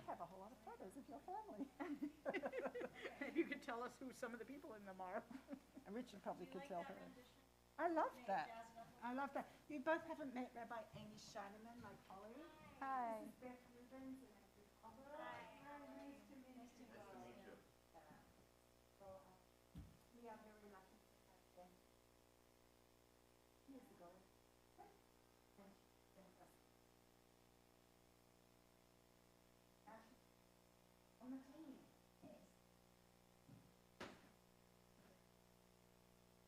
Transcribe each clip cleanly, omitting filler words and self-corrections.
have a whole lot of photos of your family. Maybe you could tell us who some of the people in them are. Richard probably could tell her. I love that. I love that. You both haven't met Rabbi Amy Scheinemann, my colleague. Hi. This is Beth Rubens and Andrew Cover. Hi. Nice to meet you. So, we are very lucky to have them. Years ago. On the team. Yes.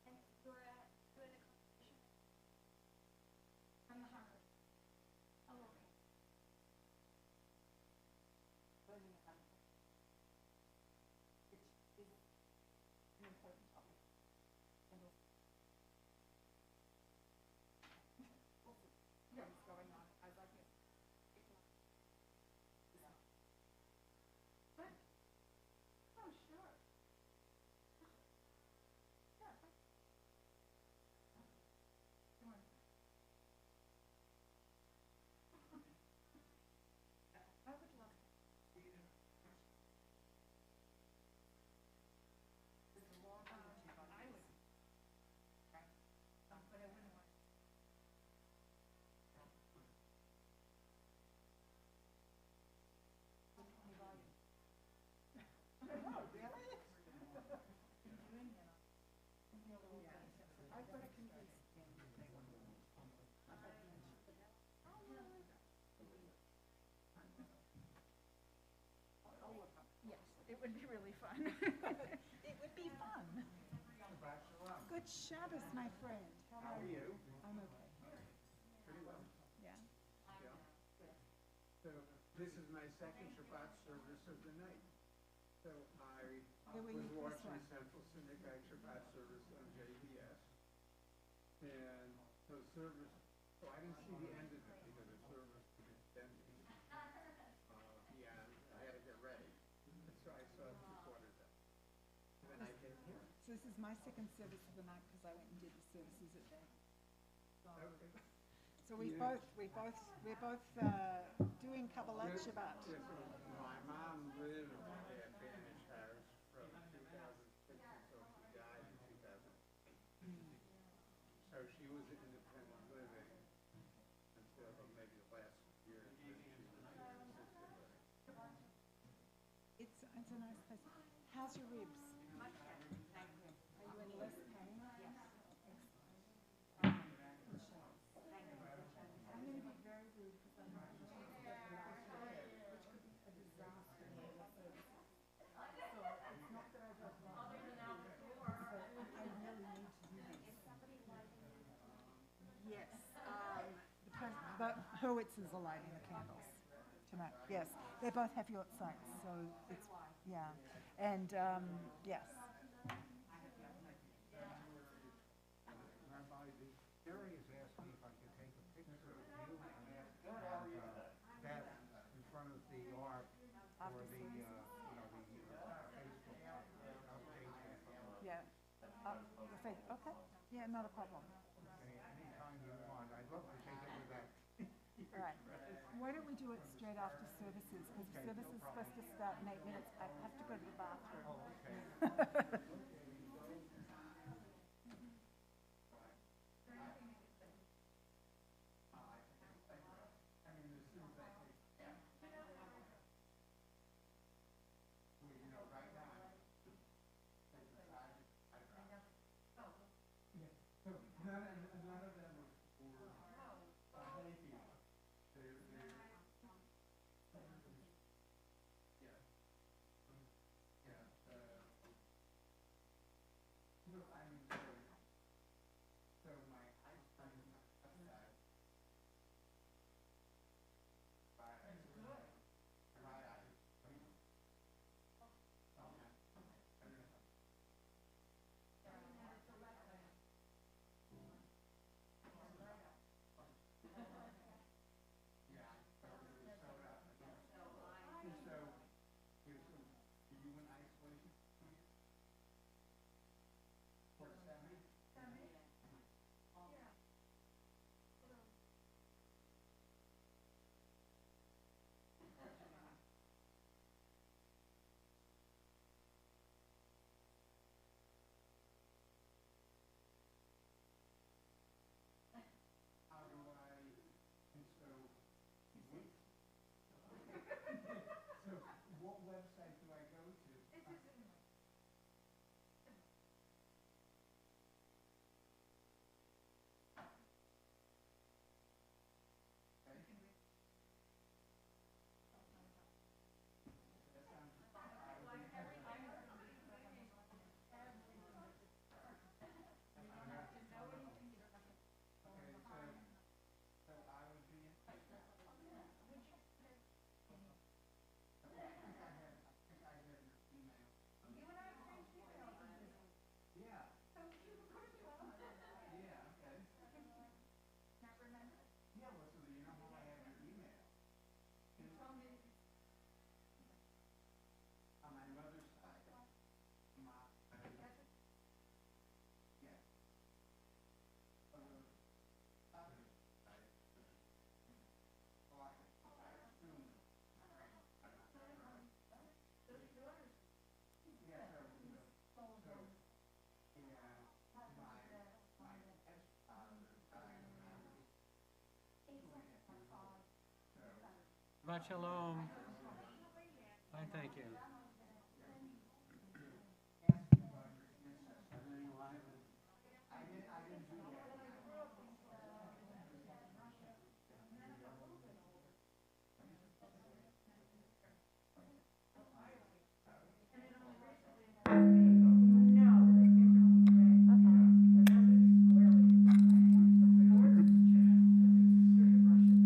And you're at the competition? I'm the hunter. Oh, okay. Learning about it. Which is an important topic. And also, things going on. I was like, yes. Good. Oh, sure. Yeah, thank you. Come on. I would love that. It's a long YouTube on I would. Right. But I wouldn't want. Oh, really? I've got to convince them that they want to. I've got to convince them. I'll work on it. Yes, it would be really fun. It would be fun. Good Shabbos, my friend. How are you? I'm okay. Pretty well. Yeah. Yeah. So this is my second Shabbat service of the night. So I Where were was you first watching one? Central Synagogue Shabbat service on JBS. And the service, so I didn't see the end of it because the service was extended. And I had to get ready. So I saw 3/4 of it. And then I came here. So this is my second service of the night because I went and did the services at there. Okay. So we're both doing Kabbalat Yes, Shabbat. yes, my mom lived at Banish House from 2006 until she died in 2008. So she was independent living until maybe the last year that she was in assisted living. It's a nice place. How's your ribs? Much better, thank you. Are you in less pain? Yes. Thank you. I'm going to be very rude because I'm not sure to get the last word, which could be a disaster in your services. So it's not that I don't want to do it, but I really need to do this. Yes. The Hurwitzes are lighting the candles tonight. Yes, they both have yacht sites, so it's yeah, and yes. Rabbi, Jerry has asked me if I could take a picture of you and that in front of the ark or the, Facebook page. Yeah. Okay. Yeah, not a problem. Anytime you want. I'd love to take it with that. All right. Why don't we do it straight after services? Because the service is supposed to start in 8 minutes. I have to go to the bathroom. Oh, okay. None of them were Hanafi. They're yeah. Yeah. Shabbat shalom. Fine, thank you.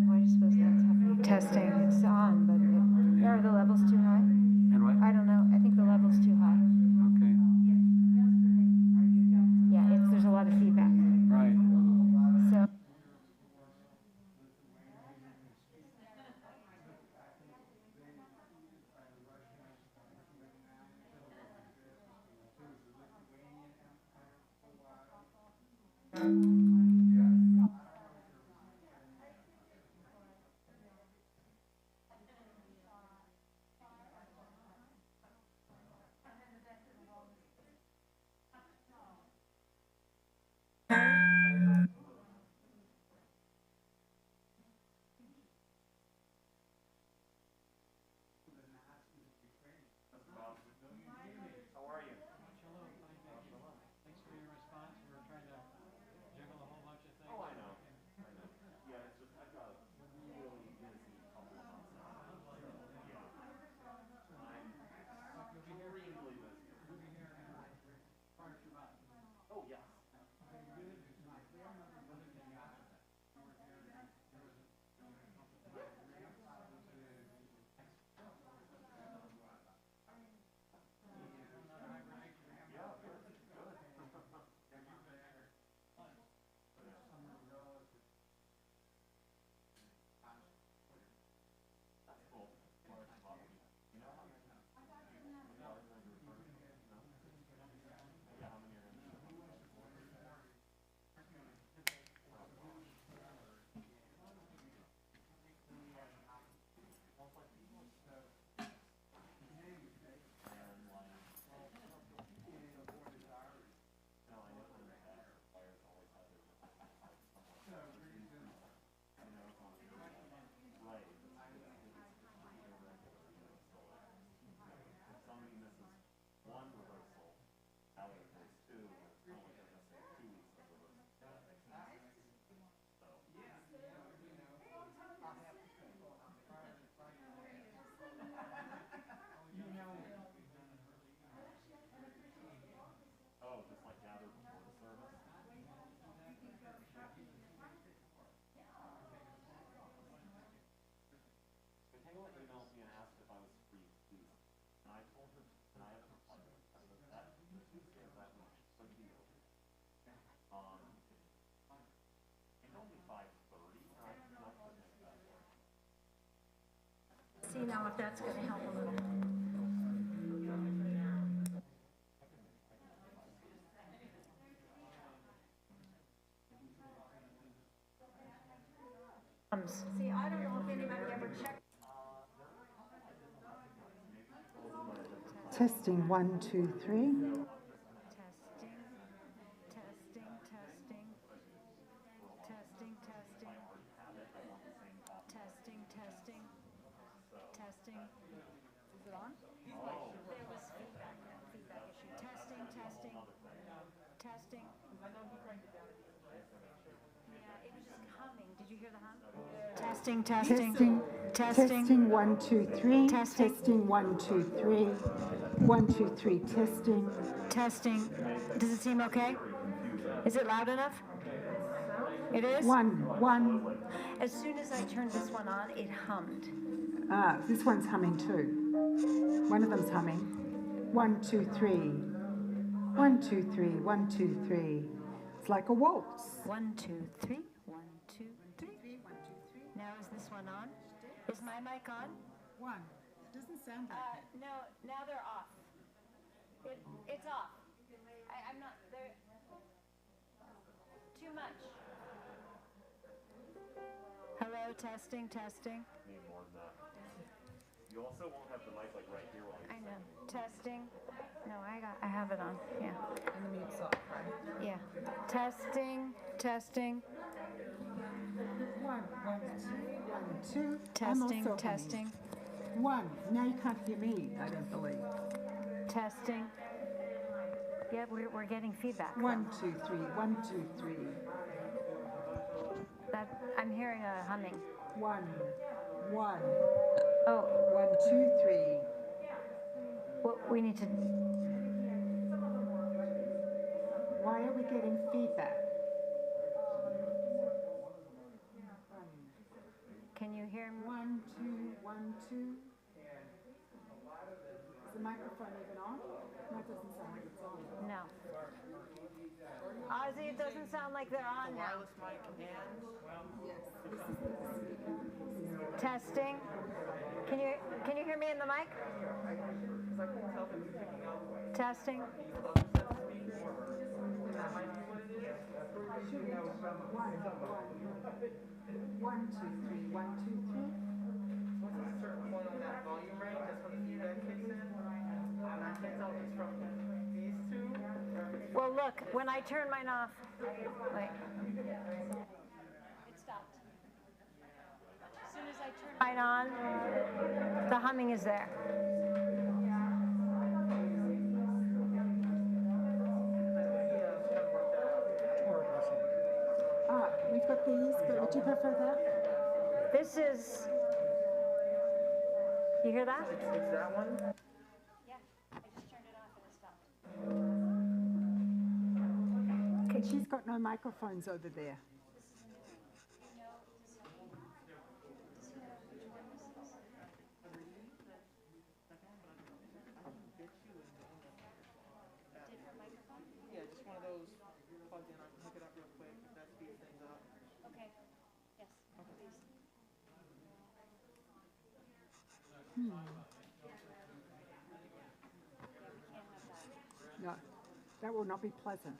Why do you suppose that's happening? Testing, it's on, but are the levels too high? And what? I don't know, I think the level's too high. Okay. Yeah, there's a lot of feedback. Right. So. How are you? Shalom, fine, thank you. Thanks for your response. We're trying to juggle a whole bunch of things. Oh, I know. Yeah, it's just, I've got a really busy couple of months now. Yeah. I'm extremely busy. Oh, yes. Yeah, good, good. That's cool. You know how many? No? Yeah, how many are in there? And like, no, I know in the past the players always had their somewhere. You know, right. It's irregular, you know, so if somebody misses one rehearsal out of those two, it's kind of like they're missing 2 weeks of rehearsal. That makes sense. So. Oh, just like gather before the service? Michaela emailed me and asked if I was free Tuesday. And I told her, and I haven't replied to her. I said, that Tuesday of that week could be open. She told me 5:30, and I could make that work. See now if that's gonna help a little. See, I don't know if anybody ever checked. Testing 1, 2, 3. Testing. Is it on? There was feedback issue. Testing. Yeah, it was just humming. Did you hear the hum? Testing 1, 2, 3. Testing. Testing 1, 2, 3. 1, 2, 3. Testing. Does it seem okay? Is it loud enough? It is? 1. As soon as I turned this one on, it hummed. Ah, this one's humming too. One of them's humming. 1, 2, 3. 1, 2, 3. 1, 2, 3. It's like a waltz. 1, 2, 3. 1, 2, 3. Now is this one on? Is my mic on? 1. It doesn't sound like it. No, now they're off. It's off. I'm not, they're too much. Hello, testing. Need more than that. You also won't have the mic like right here while I know. Testing. No, I have it on. Yeah. And the mute's off, right? Yeah. Testing. 1, 1, 2. 1, 2. I'm Testing, also testing, humming. 1. Now you can't hear me, I don't believe. testing. Yeah, we're getting feedback. 1, 2, 3. 1, 2, 3. I'm hearing a humming. 1, 1. Oh, 1, 2, 3. well, we need to, Why are we getting feedback? can you hear me? 1, 2, 1, 2. Is the microphone even on? No, it doesn't sound like it's on. No. Ozzy, it doesn't sound like they're on now. Testing. Can you hear me in the mic? Testing. 1, 2, 3. 1, 2, 3. Once it's a certain point on that volume range, that's when the feedback kicks in. And I can't tell if it's from these two or if it's Well, look, when I turn mine off, wait. It stopped. As soon as I turn mine on, the humming is there. We've got these, but would you prefer that? This is, you hear that? it's that one. Yeah, I just turned it off and it stopped. And she's got no microphones over there. Yeah, just one of those plugged in. I can hook it up real quick if that speeds things up. Okay, yes, please. No, that will not be pleasant.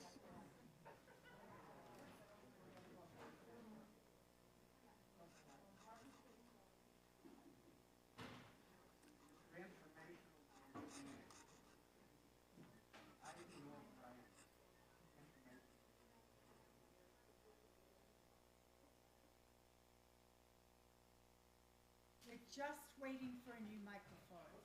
We're just waiting for a new microphone.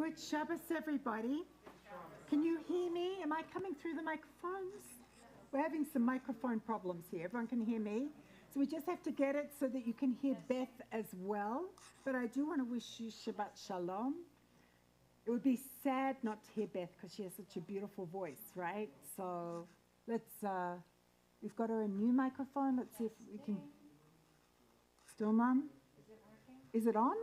Good Shabbos, everybody. Can you hear me? Am I coming through the microphones? We're having some microphone problems here. Everyone can hear me. So we just have to get it so that you can hear Beth as well. But I do want to wish you Shabbat Shalom. It would be sad not to hear Beth because she has such a beautiful voice, right? So let's, we've got her a new microphone. Let's see if we can Still none? Is it on?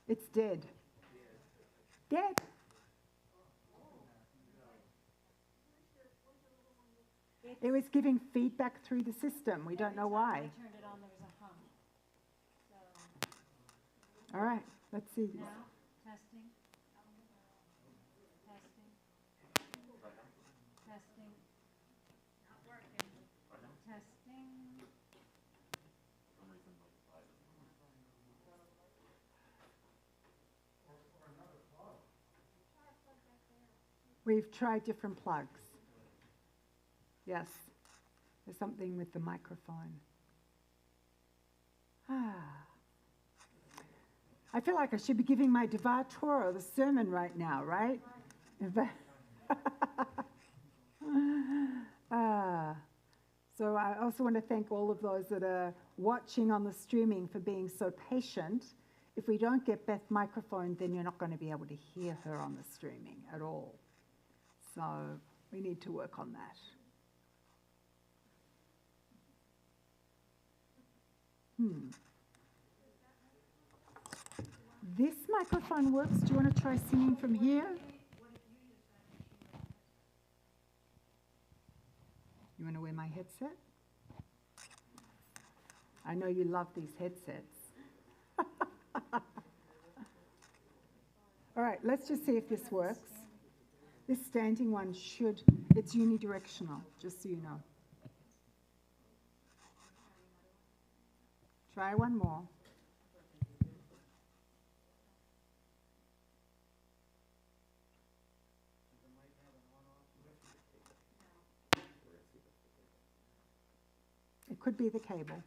It's dead. Dead. It was giving feedback through the system. We don't know why. I turned it on, there was a hum. So, All right, let's see. now, testing. Testing. Testing. Not working. Testing. We've tried different plugs. Yes, there's something with the microphone. I feel like I should be giving my Devar Torah, the sermon right now, right? So I also want to thank all of those that are watching on the streaming for being so patient. If we don't get Beth's microphone, then you're not going to be able to hear her on the streaming at all. So we need to work on that. This microphone works. Do you want to try singing from here? You want to wear my headset? I know you love these headsets. All right, let's just see if this works. This standing one should, it's unidirectional, just so you know. Try one more. It could be the cable.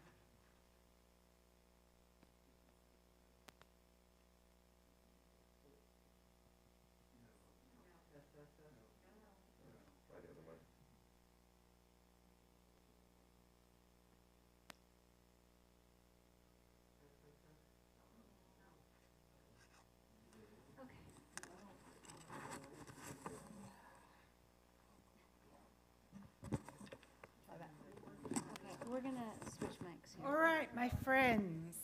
We're going to switch mics here. All right, my friends.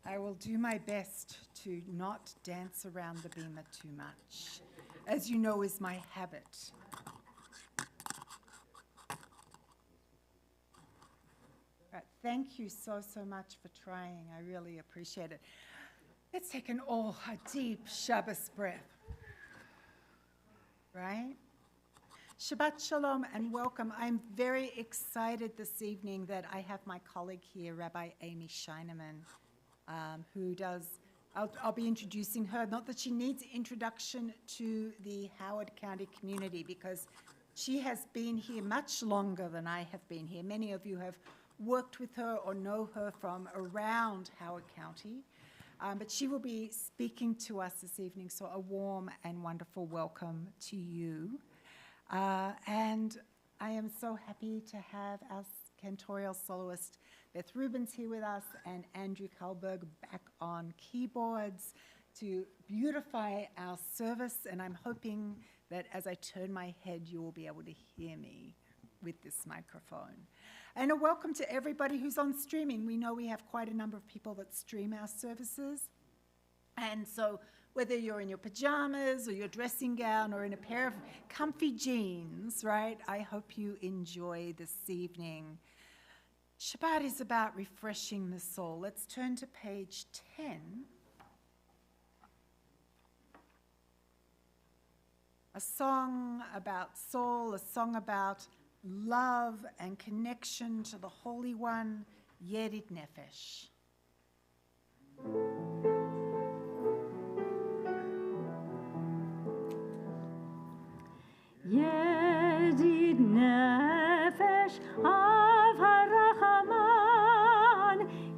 I will do my best to not dance around the bima too much, as you know is my habit. Right, thank you so much for trying. I really appreciate it. Let's take a deep Shabbos breath. Right? Shabbat Shalom and welcome. I'm very excited this evening that I have my colleague here, Rabbi Amy Scheineman, who does, I'll be introducing her, not that she needs introduction to the Howard County community because she has been here much longer than I have been here. Many of you have worked with her or know her from around Howard County. But she will be speaking to us this evening, so a warm and wonderful welcome to you. And I am so happy to have our cantorial soloist Beth Rubens here with us and Andrew Kalberg back on keyboards to beautify our service. And I'm hoping that as I turn my head, you will be able to hear me with this microphone. And a welcome to everybody who's on streaming. We know we have quite a number of people that stream our services. And so whether you're in your pajamas or your dressing gown or in a pair of comfy jeans, right, I hope you enjoy this evening. Shabbat is about refreshing the soul. Let's turn to page 10. A song about soul, a song about love and connection to the Holy One, Yerid Nefesh. Yerid Nefesh av harachaman,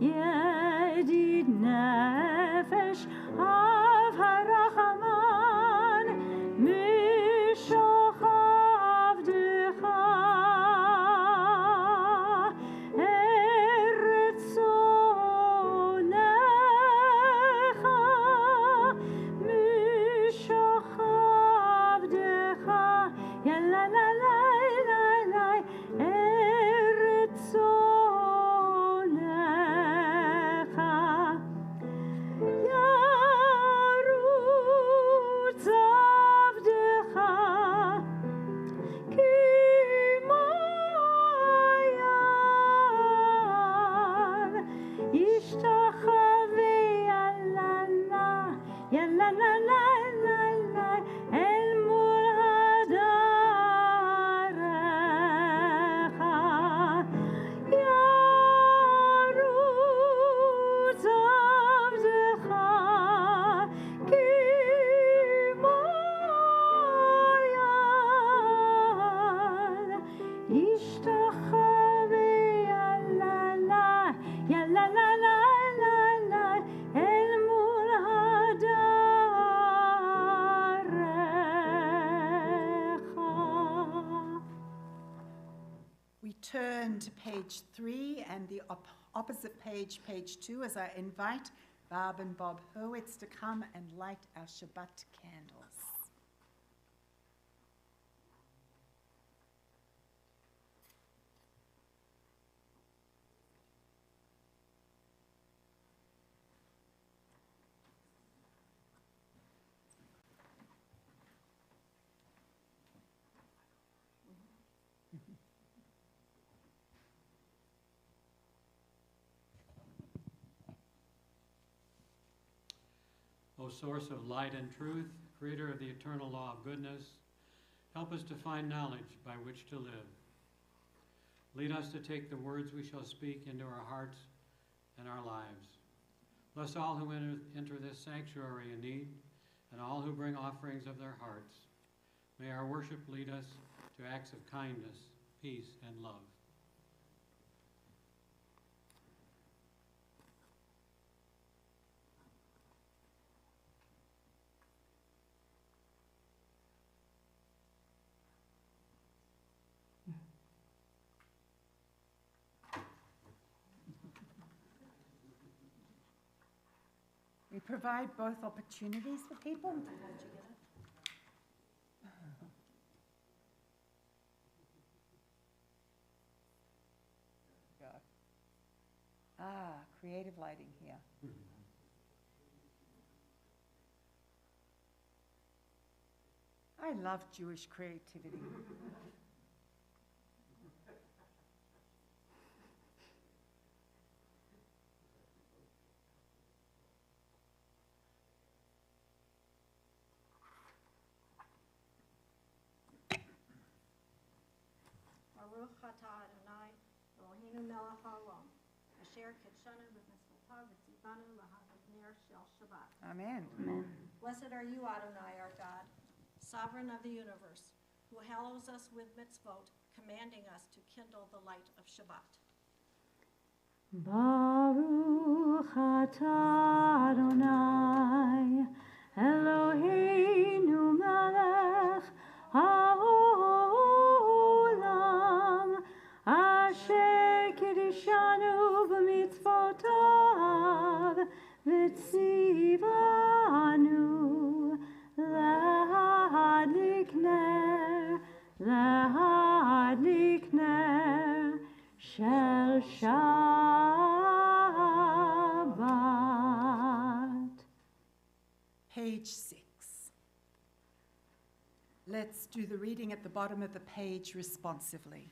Yerid Nefesh av harachaman, Mishoch avdecha, Eretz page 3 and the opposite page, page 2, as I invite Barb and Bob Hurwitz to come and light our Shabbat candles. O source of light and truth, creator of the eternal law of goodness, help us to find knowledge by which to live. Lead us to take the words we shall speak into our hearts and our lives. Bless all who enter this sanctuary in need, and all who bring offerings of their hearts. May our worship lead us to acts of kindness, peace, and love. We provide both opportunities for people. Creative lighting here. I love Jewish creativity. Baruch atah Adonai, Eloheinu melech haolam, asher kitshanu b'mitzvotav v'tzivanu l'hadlik ner shel Shabbat. Amen. Amen. Blessed are you, Adonai, our God, sovereign of the universe, who hallows us with mitzvot, commanding us to kindle the light of Shabbat. Baruch atah Adonai, Eloheinu melech haolam, asher kiddushanu b'mitzvotav v'tzivanu l'hadlik ner shel Shabbat. Page 6. Let's do the reading at the bottom of the page responsively.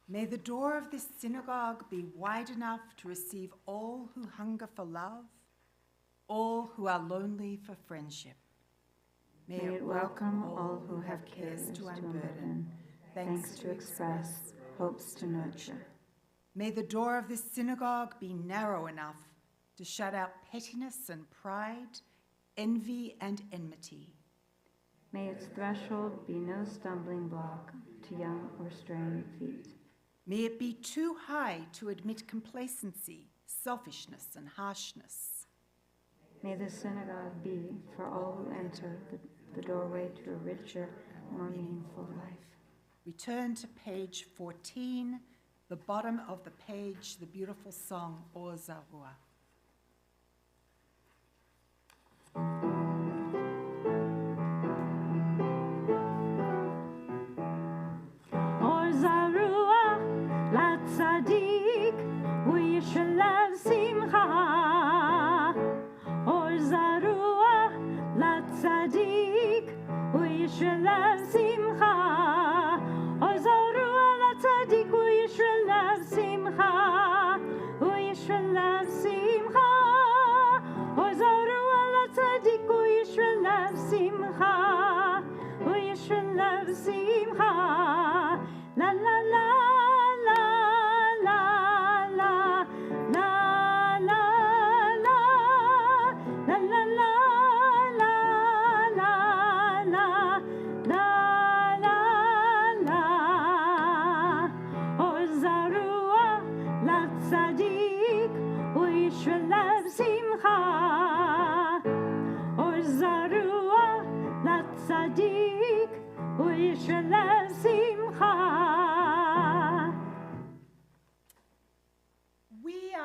May the door of this synagogue be wide enough to receive all who hunger for love, all who are lonely for friendship. May it welcome all who have cares to unburden, thanks to express, hopes to nurture. May the door of this synagogue be narrow enough to shut out pettiness and pride, envy and enmity. May its threshold be no stumbling block to young or straying feet. May it be too high to admit complacency, selfishness, and harshness. May the synagogue be, for all who enter, the doorway to a richer, more meaningful life. Return to page 14, the bottom of the page, the beautiful song, Or Zarua. Or Zarua, la tzadik, u'yishalev simcha. Or Zarua, la tzadik, u'yishalev simcha. Or Zarua, la tzadik, u'yishalev simcha. U'yishalev simcha. Or Zarua, la tzadik, u'yishalev simcha. U'yishalev simcha. La la la la la la la la la la la la la la la la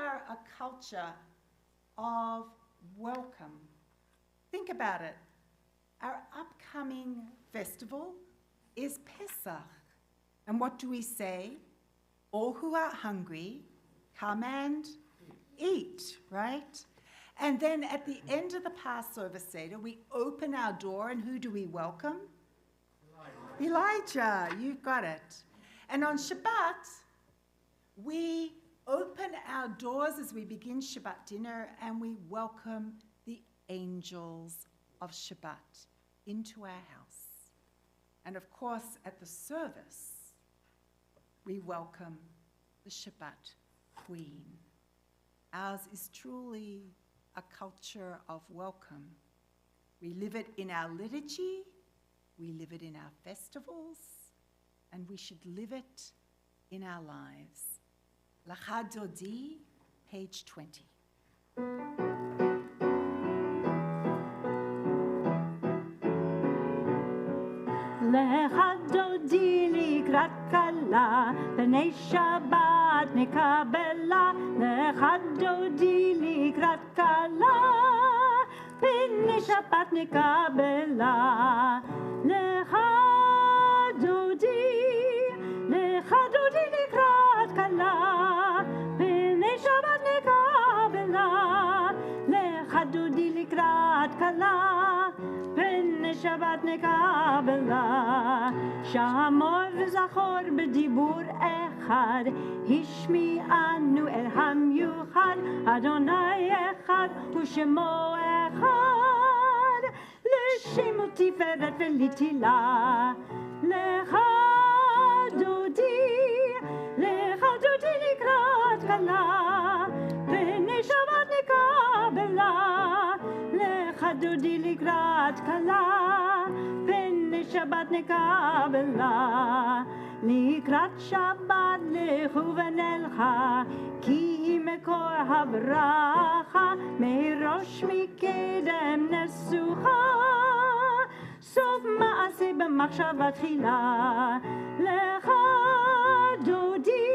are a culture of welcome. Think about it. Our upcoming festival is Pesach. And what do we say? All who are hungry, come and eat, right? And then at the end of the Passover Seder, we open our door, and who do we welcome? Elijah, you got it. And on Shabbat, we open our doors as we begin Shabbat dinner, and we welcome the angels of Shabbat into our house. And of course, at the service, we welcome the Shabbat Queen. Ours is truly a culture of welcome. We live it in our liturgy, we live it in our festivals, and we should live it in our lives. L'cha Dodi, page 20. L'cha Dodi לקראת כלה, פני שבת נקבלה. l'cha Dodi לקראת כלה, פני שבת נקבלה. l'cha Dodi לקראת כלה, פני שבת נקבלה. l'cha Dodi לקראת כלה, פני שבת נקבלה. שמור וזכור בדיבור אחד, השמיענו אל המיוחד. אדוני אחד ושמו אחד, לשם ותפארת ולתהילה. l'cha Dodi לקראת כלה, פני שבת נקבלה. l'cha Dodi לקראת כלה, פני שבת נקבלה. לקראת שבת לכו ונלכה, כי מקור הברכה, מראש מקדם נסוכה. סוף מעשה במחשבה תחילה. l'cha Dodi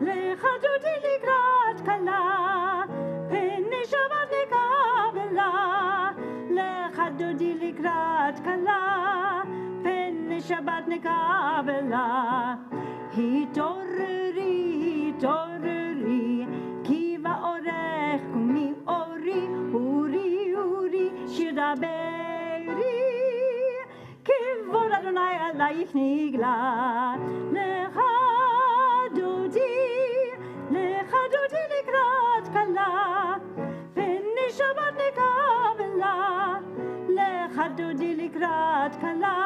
לקראת כלה, פני שבת נקבלה. l'cha Dodi לקראת כלה, פני שבת נקבלה. התעוררי, התעוררי, כי באורך קומי אורי, אורי, אורי, שיר דברי, כבוד אדוני עלייך נגלה. l'cha Dodi לקראת כלה, פני שבת נקבלה. l'cha Dodi לקראת כלה,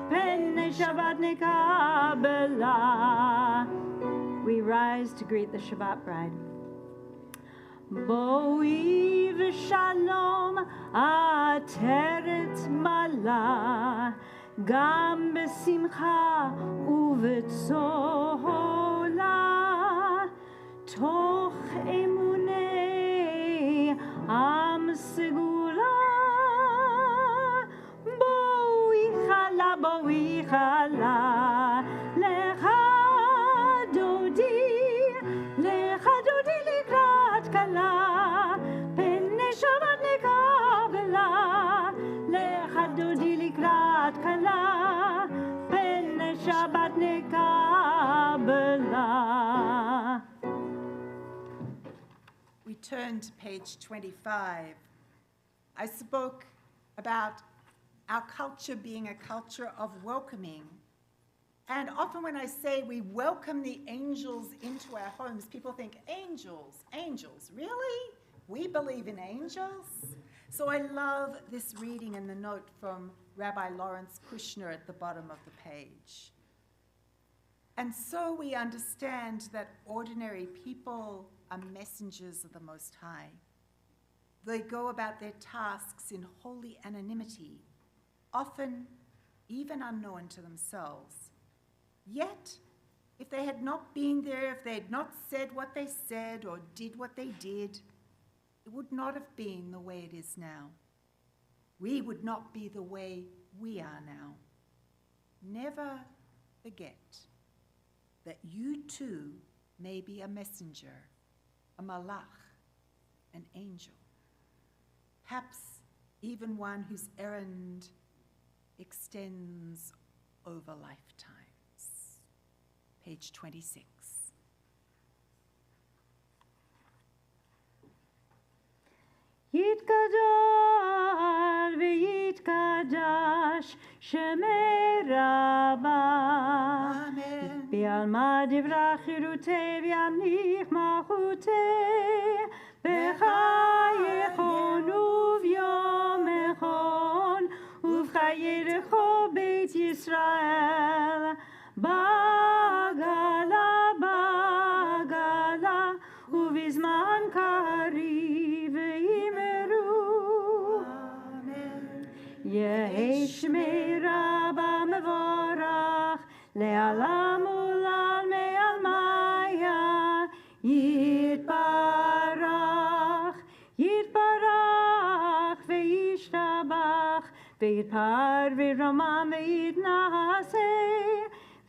פני שבת נקבלה. We rise to greet the Shabbat bride. בואי ושלום עטרת מלה, גם בשמחה ובצהלה, תוך אמוני עם סגולה. בואי חלה, בואי חלה, l'cha Dodi לקראת כלה, פני שבת נקבלה. l'cha Dodi לקראת כלה, פני שבת נקבלה. We turn to page 25. I spoke about our culture being a culture of welcoming. And often when I say we welcome the angels into our homes, people think, angels, angels, really? We believe in angels? So I love this reading in the note from Rabbi Lawrence Kushner at the bottom of the page. And so we understand that ordinary people are messengers of the Most High. They go about their tasks in holy anonymity, often even unknown to themselves. Yet, if they had not been there, if they had not said what they said or did what they did, it would not have been the way it is now. We would not be the way we are now. Never forget that you too may be a messenger a malach, an angel, perhaps even one whose errand extends over lifetimes. Page 26. יתגדל ויתקדש שמי רבה. Amen. בעלמא דברה חירותי ויניח מלכותי. בחייכון וביום אחד ובחיי כל בית ישראל. בעגלה בעגלה ובזמן קריב ויאמרו. יהי שמי רבה מבורך לעולם ולעלמי עלמיה. יתברך יתברך וישתבח ויתפאר וירומם ויתנשא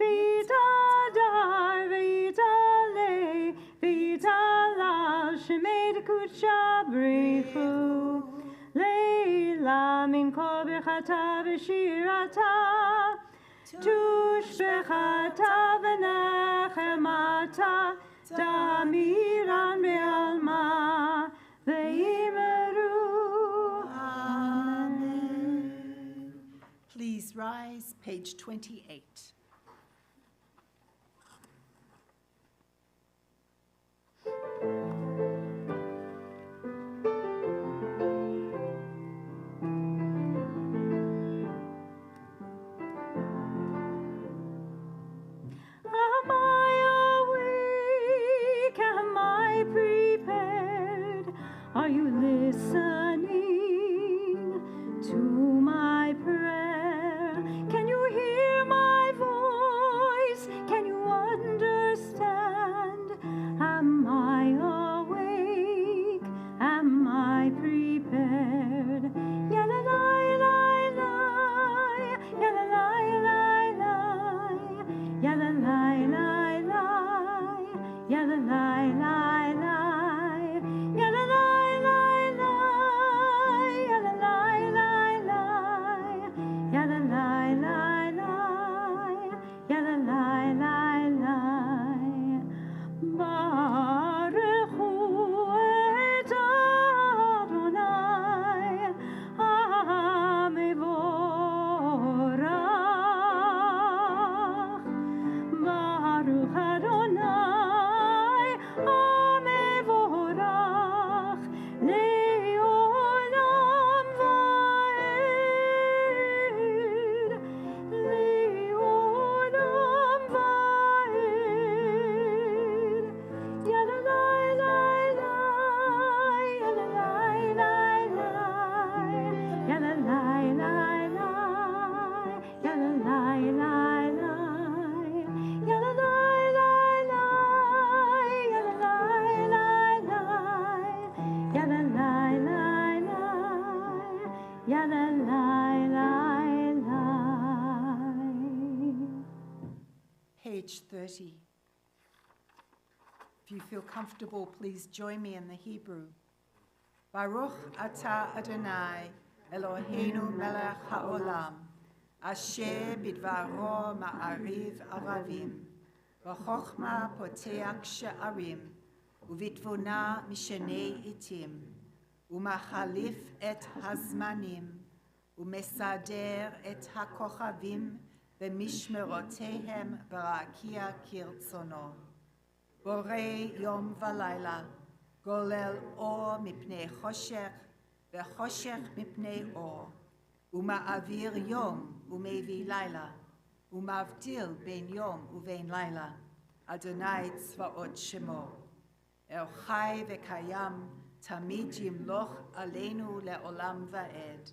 ויתהדר ויתעלה ויתהלל שמי דקודשה בריחו. לילה מן כל ברכתה ושירתה תושבחתה ונחמתה תמירן בעלמה ויאמרו. Amen. Please rise, page 28. Am I awake? Am I prepared? Are you listening to my prayer? Can you hear my voice? Can you understand? Am I awake? Am I prepared? Ya la la la la, ya la la la la, ya la la la la, ya la la la la, ya la la la la, ya la la la la, ya la la la la, ya la la la la. Baruch hu et Adonai HaMevorach. Baruch Adonai HaMevorach le'olam va'ed, le'olam va'ed. Ya la la la la, ya la la la la, ya la la la la, ya la la la la, ya la la la la, ya la la la la, ya la la la la, ya la la la la. Page 30. If you feel comfortable, please join me in the Hebrew. Baruch atah Adonai Eloheinu melech haolam, asher bidvaro ma'ariv aravim, v'chochma poteach she'arim, uvitvona mishenei itim, umachalif et hazmanim, umesader et hakochavim b'mishmerotehem barakia kirtzono. Borei yom v'layla, golel or mipnei choshech, v'choshech mipnei or, uma'avir yom umevi layla, umavdil ben yom uvein layla, Adonai tzvaot shemo. El chai v'kayam, tamid yimloch aleinu le'olam va'ed.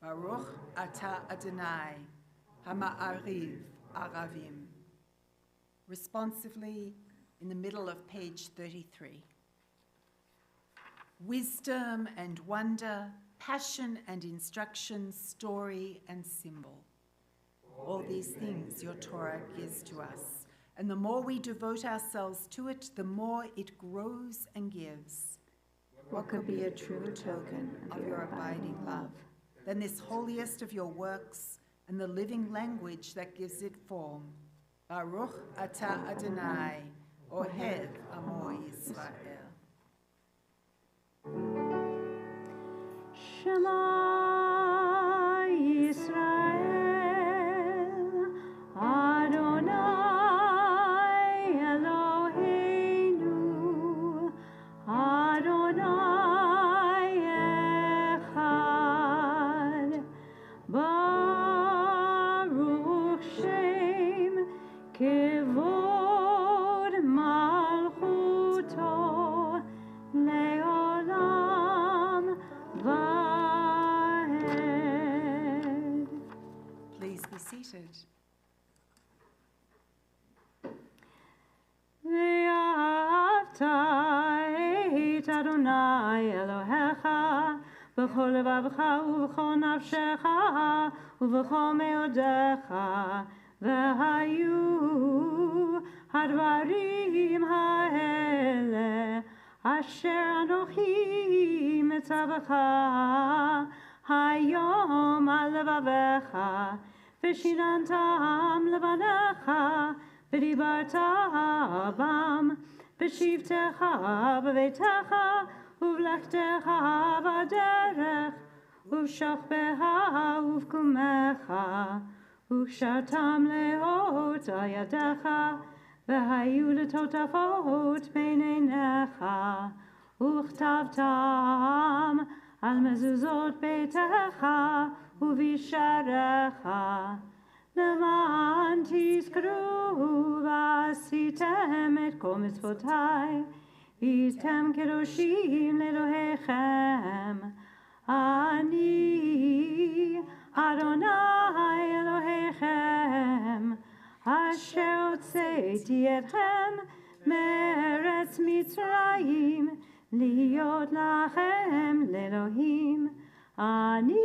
Baruch atah Adonai, hama'ariv aravim. Responsively, in the middle of page 33. Wisdom and wonder, passion and instruction, story and symbol. All these things your Torah gives to us And the more we devote ourselves to it, the more it grows and gives. What could be a truer token of your abiding love than this holiest of your works and the living language that gives it form? Baruch atah Adonai, Ohev Amo Yisrael. Shema Yisrael, Adonai Eloheinu, Adonai Echad, Baruch Shem Kevod Malchuto Leolam Vahed. Please be seated. ואהבת את אדוני אלוהיך בכל לבבך ובכל נפשך ובכל מאודך, והיו הדברים האלה אשר אנוכי מצווך היום על לבביך, ושיננתם לבניך, ודיברת בם בשבתך בביתך ובלכתך בדרך ובשוכבך ובקומך, וקשרתם לאות על ידך, והיו לטוטפות בין עיניך, וכתבתם על מזוזות ביתך ובשעריך, למען תזכרו ועשיתם את כל מצוותיי, והייתם קדושים לאלוהיכם. אני אדוני אלוהיכם, אשר הוצאתי אתכם מארץ מצרים, להיות לכם לאלוהים. אני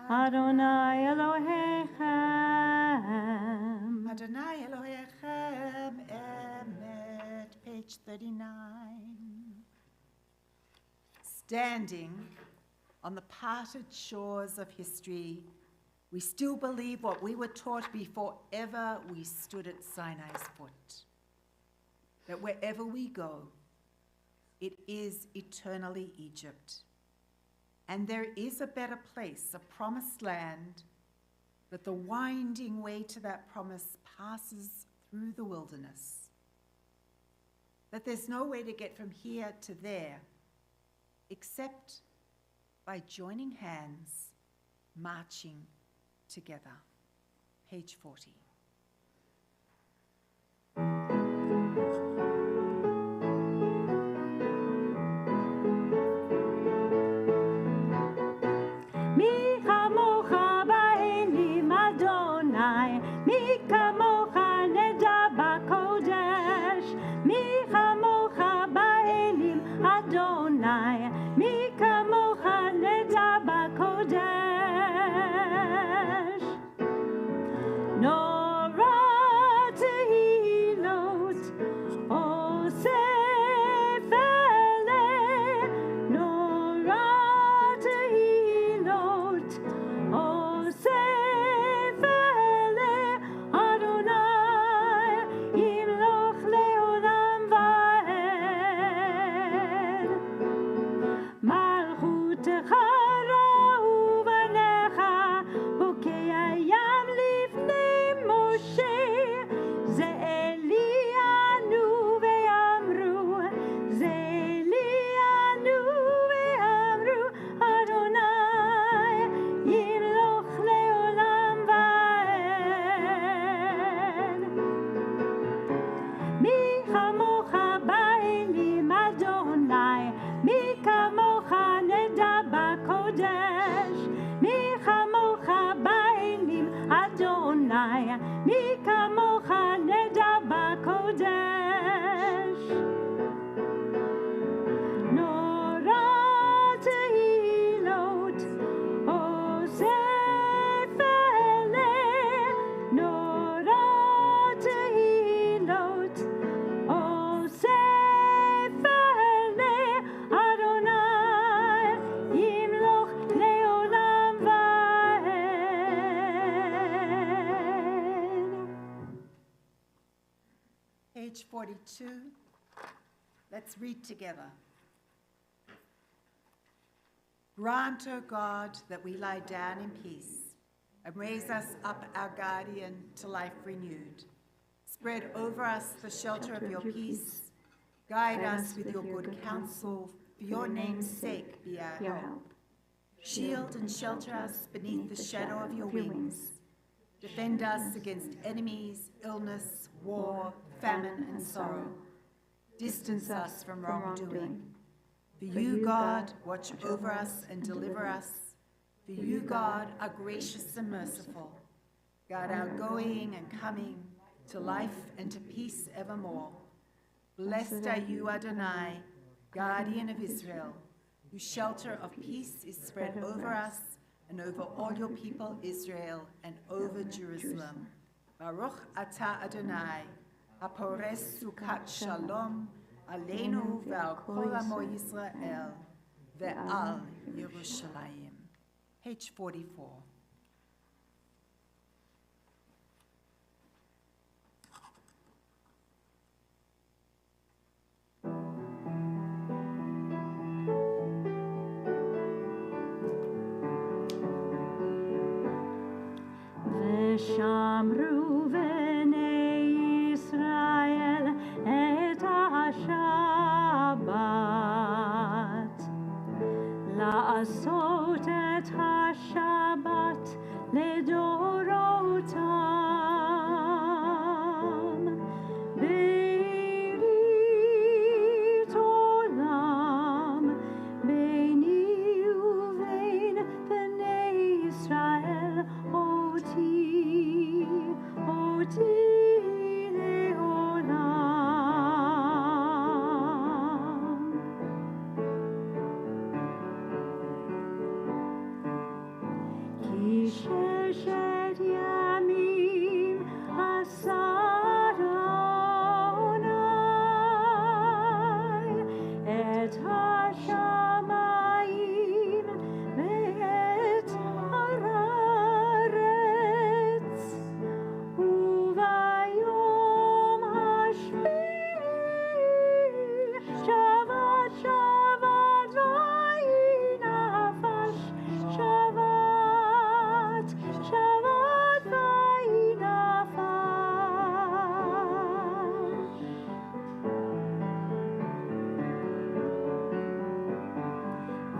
אדוני אלוהיכם. Adonai Elohechem Emet, page 39. Standing on the parted shores of history, we still believe what we were taught before ever we stood at Sinai's foot, that wherever we go, it is eternally Egypt. And there is a better place, a promised land, but the winding way to that promise passes through the wilderness. That there's no way to get from here to there except by joining hands, marching together. Page 40. No 2. Let's read together. Grant, O God, that we lie down in peace, and raise us up, our guardian, to life renewed. Spread over us the shelter of your peace. Guide us with your good counsel. For your name's sake, be our help. Shield and shelter us beneath the shadow of your wings. Defend us against enemies, illness, war, famine, and sorrow. Distance us from wrongdoing. For you, God, watch over us and deliver us. For you, God, are gracious and merciful. Guard our going and coming to life and to peace evermore. Blessed are you, Adonai, guardian of Israel, whose shelter of peace is spread over us and over all your people Israel and over Jerusalem. Baruch atah Adonai, hapores sukat shalom, aleinu ve'al kol amo Yisrael, ve'al Yerushalayim. Page 44. ושמרו בני ישראל את השבת, לעשות את השבת לדורותם, ברית עולם ביני ובין בני ישראל אותי לעולם. כי ששת ימים עשה אדוני את השמיים ואת הארץ, וביום השביעי שבת שבת ויהי נפש, שבת שבת ויהי נפש.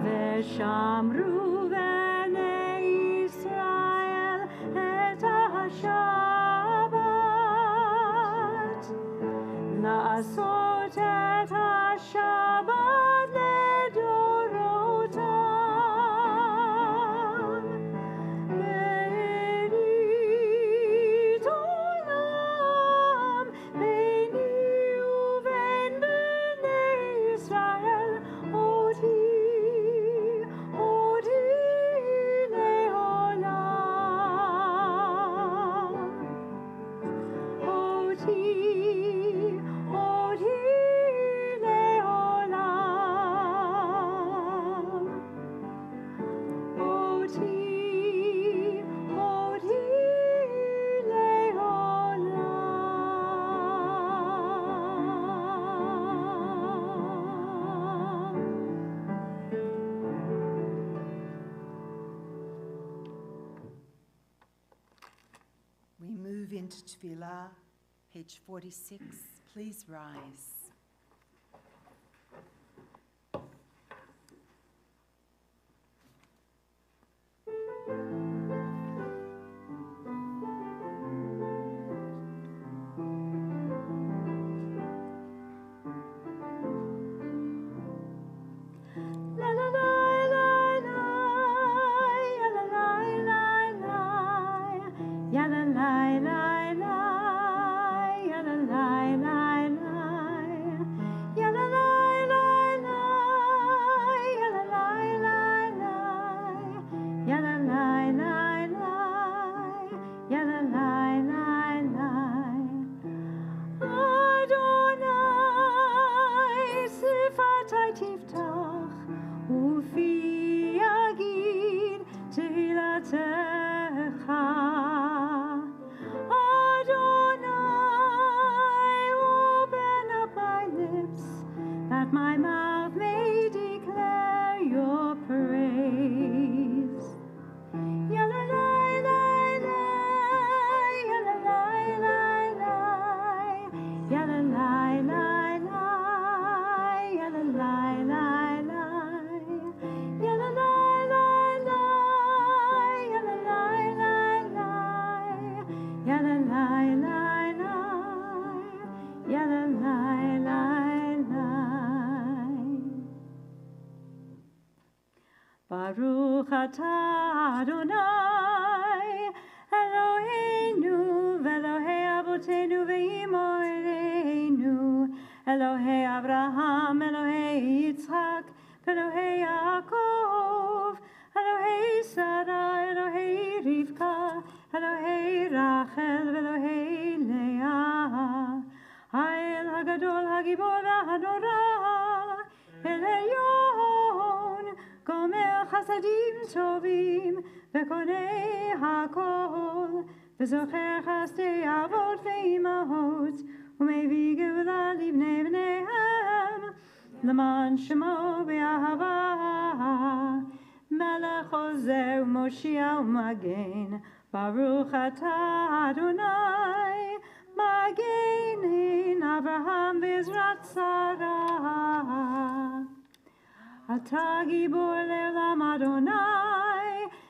ושמרו בני ישראל את השבת, לעשות את השבת לדורותם, ברית עולם ביני ובין בני ישראל אותי לעולם. אותי לעולם. אותי לעולם. We move into Tefillah, page 46. Please rise. La la la la la, ya la la la la, ya la la la la, ya la la la la, ya la la la la, ya la la la la, ya la la la la, ya la la la la. Adonai sifatai tiftach ufi yagid tehilatecha. Adonai open my mouth may declare your praise. Ya la la la la, ya la la la la, ya la la la la, ya la la la la, ya la la la la, ya la la la la, ya la la la la, ya la la la la. Baruch atah Adonai, Eloheinu v'Elohei Avotenu v'Imoreinu, Elohei Abraham, Elohei Yitzchak, Elohei Yaakov, Elohei Sarah, Elohei Rivka, Elohei Rachel, Elohei Leah, Ha'el HaGadol HaGibor HaNorah, El Elyon, גומר חסדים טובים וקונה הכל וזוכר חסדי אבות ואימהות ומביא גאולה לבני בניהם למען שמו באהבה מלך עוזר ומושיע ומגן ברוך אתה אדוני מגן אברהם בעזרת שרה אתה גיבור לעולם אדוני,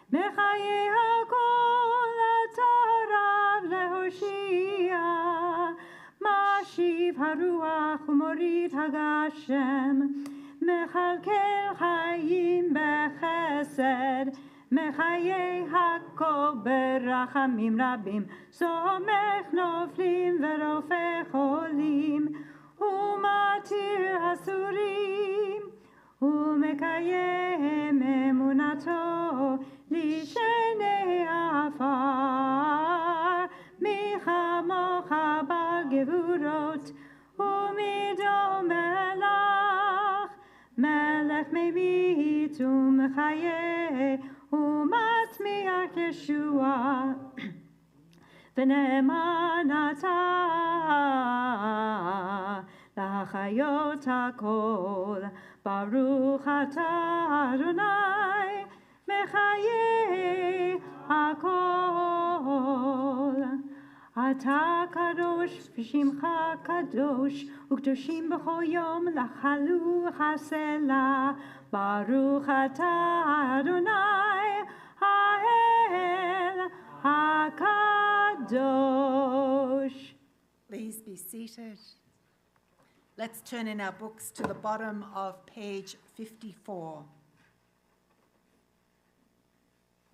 מחיי הכל אתה רב להושיע. משיב הרוח ומוריד הגשם, מכלכל חיים בחסד, מחיי הכל ברחמים רבים, סומך נופלים ורופא חולים, ומתיר אסורים. ומקיים אמונתו לשני עפר מי כמוך בעל גבורות ומדום מלך מלך ממית ומחיה ומצמיח ישועה ונאמן אתה להחיות הכל ברוך אתה אדוני מחיי הכל אתה קדוש ושמך קדוש וקדושים בכל יום לחלוך הסלע ברוך אתה אדוני האל הקדוש. Please be seated. Let's turn in our books to the bottom of page 54.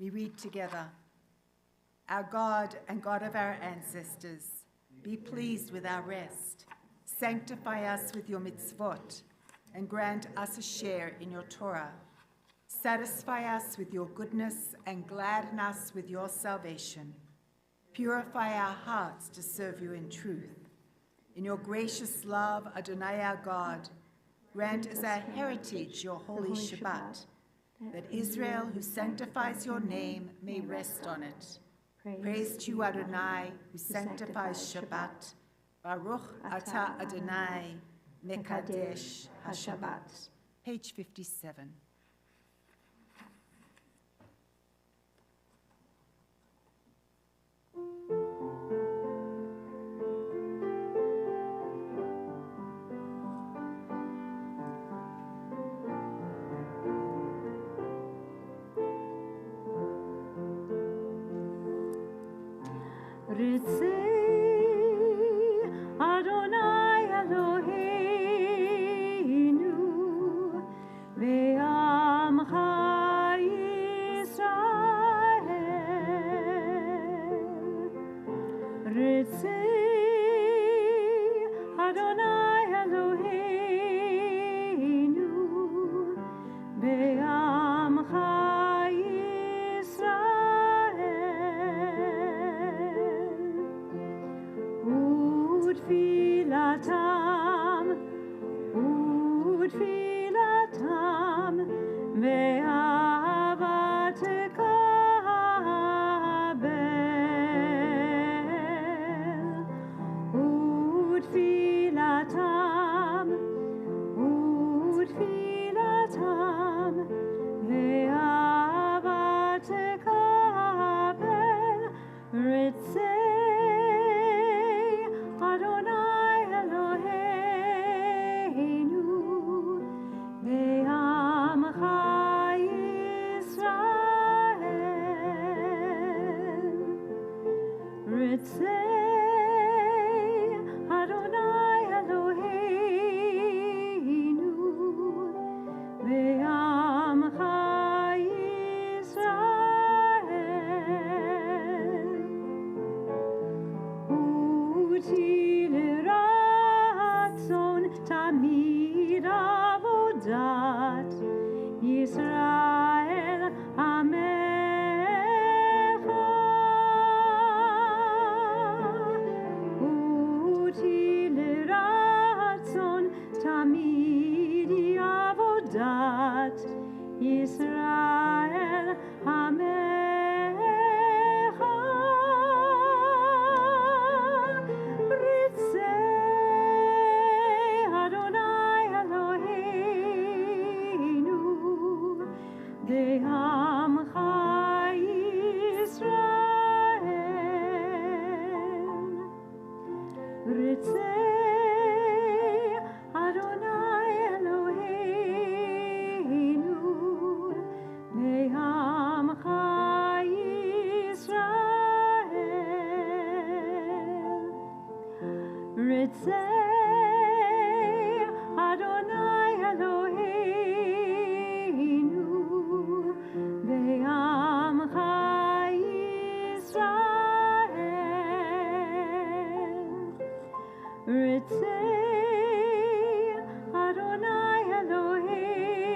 We read together, Our God and God of our ancestors, be pleased with our rest. Sanctify us with your mitzvot and grant us a share in your Torah. Satisfy us with your goodness and gladden us with your salvation. Purify our hearts to serve you in truth. In your gracious love, Adonai our God, grant as our heritage your holy Shabbat, that Israel, who sanctifies your name, may rest on it. Praise to you, Adonai, who sanctifies Shabbat. Baruch atah Adonai, mekadesh ha-Shabbat. Page 57. Adonai Eloheinu ve'amcha Yisrael. Ritzei Adonai Eloheinu ve'amcha Yisrael. avodat Yisrael amecha uti leratzon tamidi avodat Yisrael amecha ritzei Adonai Eloheinu be'amcha Yisrael ritzei Adonai Eloheinu be'amcha Yisrael ritzei Adonai Eloheinu be'amcha Yisrael ritzei Adonai Eloheinu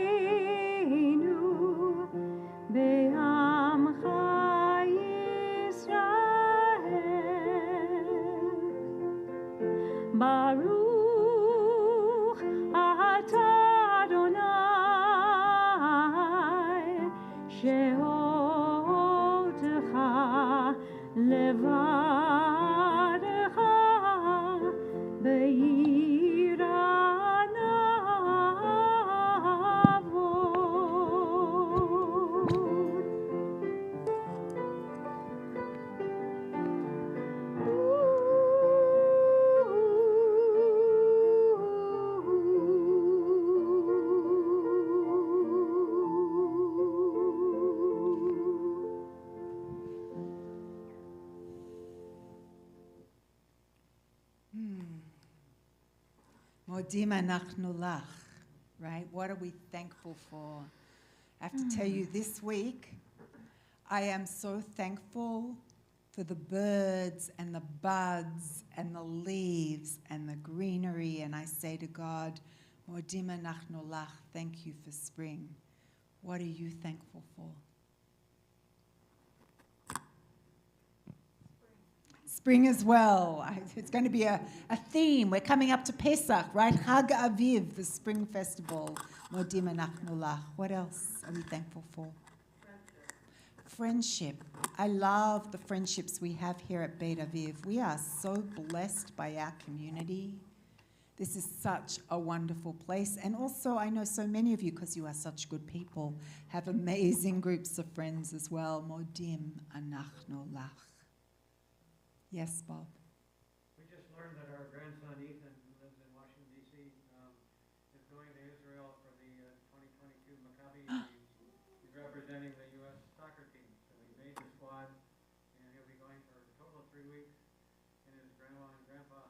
be'amcha Yisrael Baruch atah Adonai shehotecha levadecha be'ira navod. Modim anachnu lach, right? What are we thankful for? I have to tell you, this week, I am so thankful for the birds and the buds and the leaves and the greenery. And I say to God, Modim anachnu lach, thank you for spring. What are you thankful for? Spring as well. It's going to be a theme. We're coming up to Pesach, right? Chag Aviv, the spring festival. Modim anachnu lach. What else are we thankful for? Friendship. I love the friendships we have here at Beit Aviv. We are so blessed by our community. This is such a wonderful place. And also, I know so many of you, because you are such good people, have amazing groups of friends as well. Modim anachnu lach. Yes, Bob. We just learned that our grandson Ethan, who lives in Washington, D.C., is going to Israel for the 2022 Maccabi Games. He's representing the U.S. soccer team. So he made the squad, and he'll be going for a total of 3 weeks. And his grandma and grandpa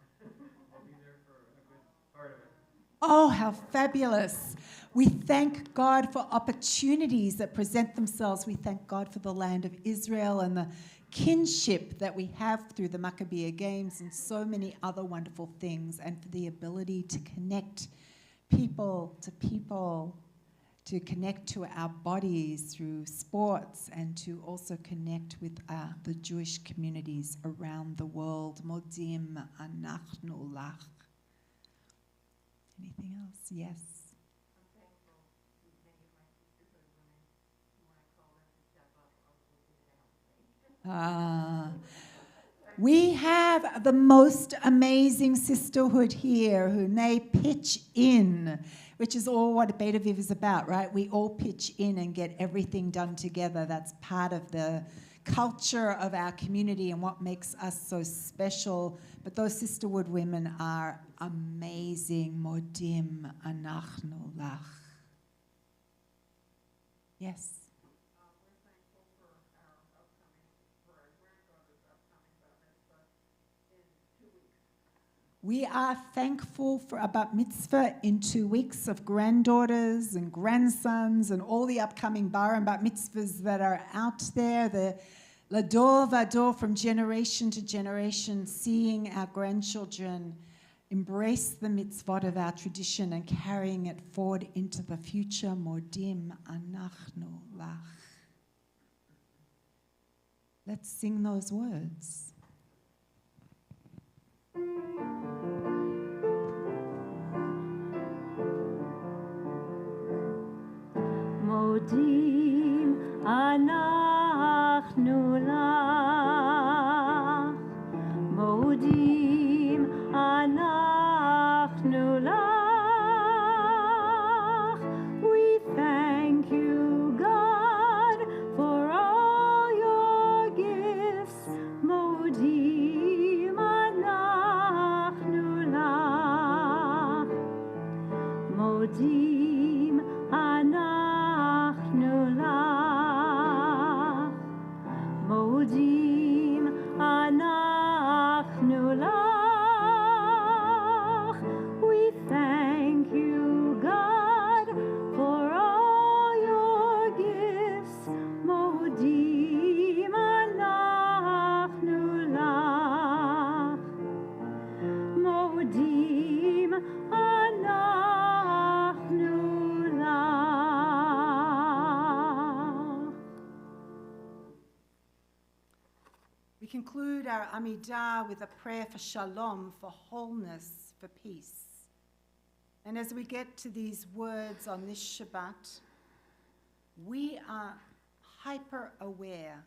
will be there for a good part of it. Oh, how fabulous. We thank God for opportunities that present themselves. We thank God for the land of Israel and the kinship that we have through the Maccabi Games and so many other wonderful things, and for the ability to connect people, to connect to our bodies through sports, and to also connect with the Jewish communities around the world. Modim anachnu lach. Anything else? Yes. We have the most amazing sisterhood here who may pitch in, which is all what Beit Aviv is about, right? We all pitch in and get everything done together. That's part of the culture of our community and what makes us so special. But those sisterhood women are amazing. Modim anachnu lach. Yes. We are thankful for a bat mitzvah in 2 weeks of granddaughters and grandsons and all the upcoming bar and bat mitzvahs that are out there. The Lador Vador, from generation to generation, seeing our grandchildren embrace the mitzvot of our tradition and carrying it forward into the future. Modim anachnu lach. Let's sing those words. Modim anachnu lach, modim anachnu lach. We thank you, God, for all your gifts. Modim anachnu lach, modim anachnu lach, modim anachnu lach. We thank you, God, for all your gifts. Modim anachnu lach, modim anachnu lach. We conclude our Amidah with a prayer for shalom, for wholeness, for peace. And as we get to these words on this Shabbat, we are hyper aware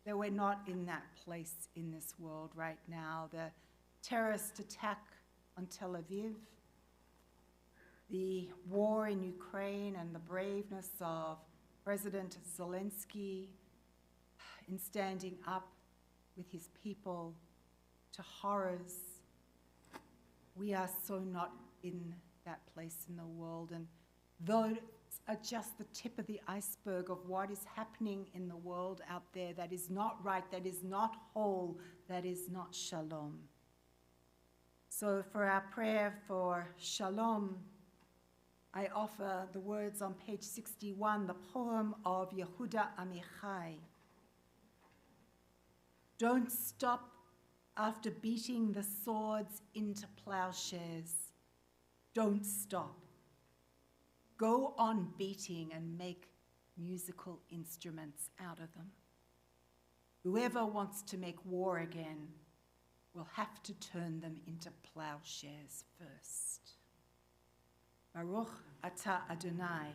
that we're not in that place in this world right now. The terrorist attack on Tel Aviv, the war in Ukraine, and the braveness of President Zelensky in standing up with his people to horrors. We are so not in that place in the world, and those are just the tip of the iceberg of what is happening in the world out there that is not right, that is not whole, that is not shalom. So for our prayer for shalom, I offer the words on page 61, the poem of Yehuda Amichai. Don't stop after beating the swords into plowshares. Don't stop. Go on beating and make musical instruments out of them. Whoever wants to make war again will have to turn them into plowshares first. Baruch ata Adonai,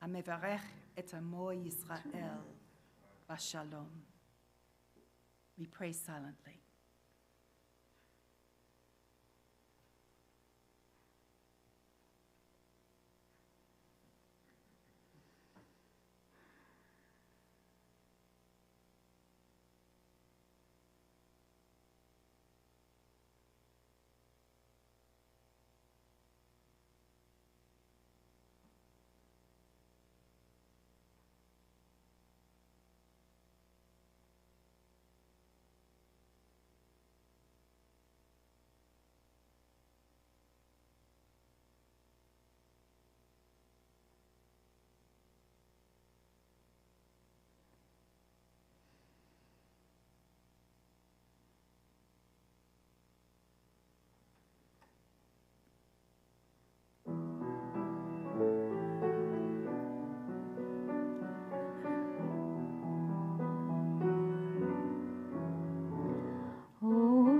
hamevarech et amo Yisrael, bashalom. We pray silently.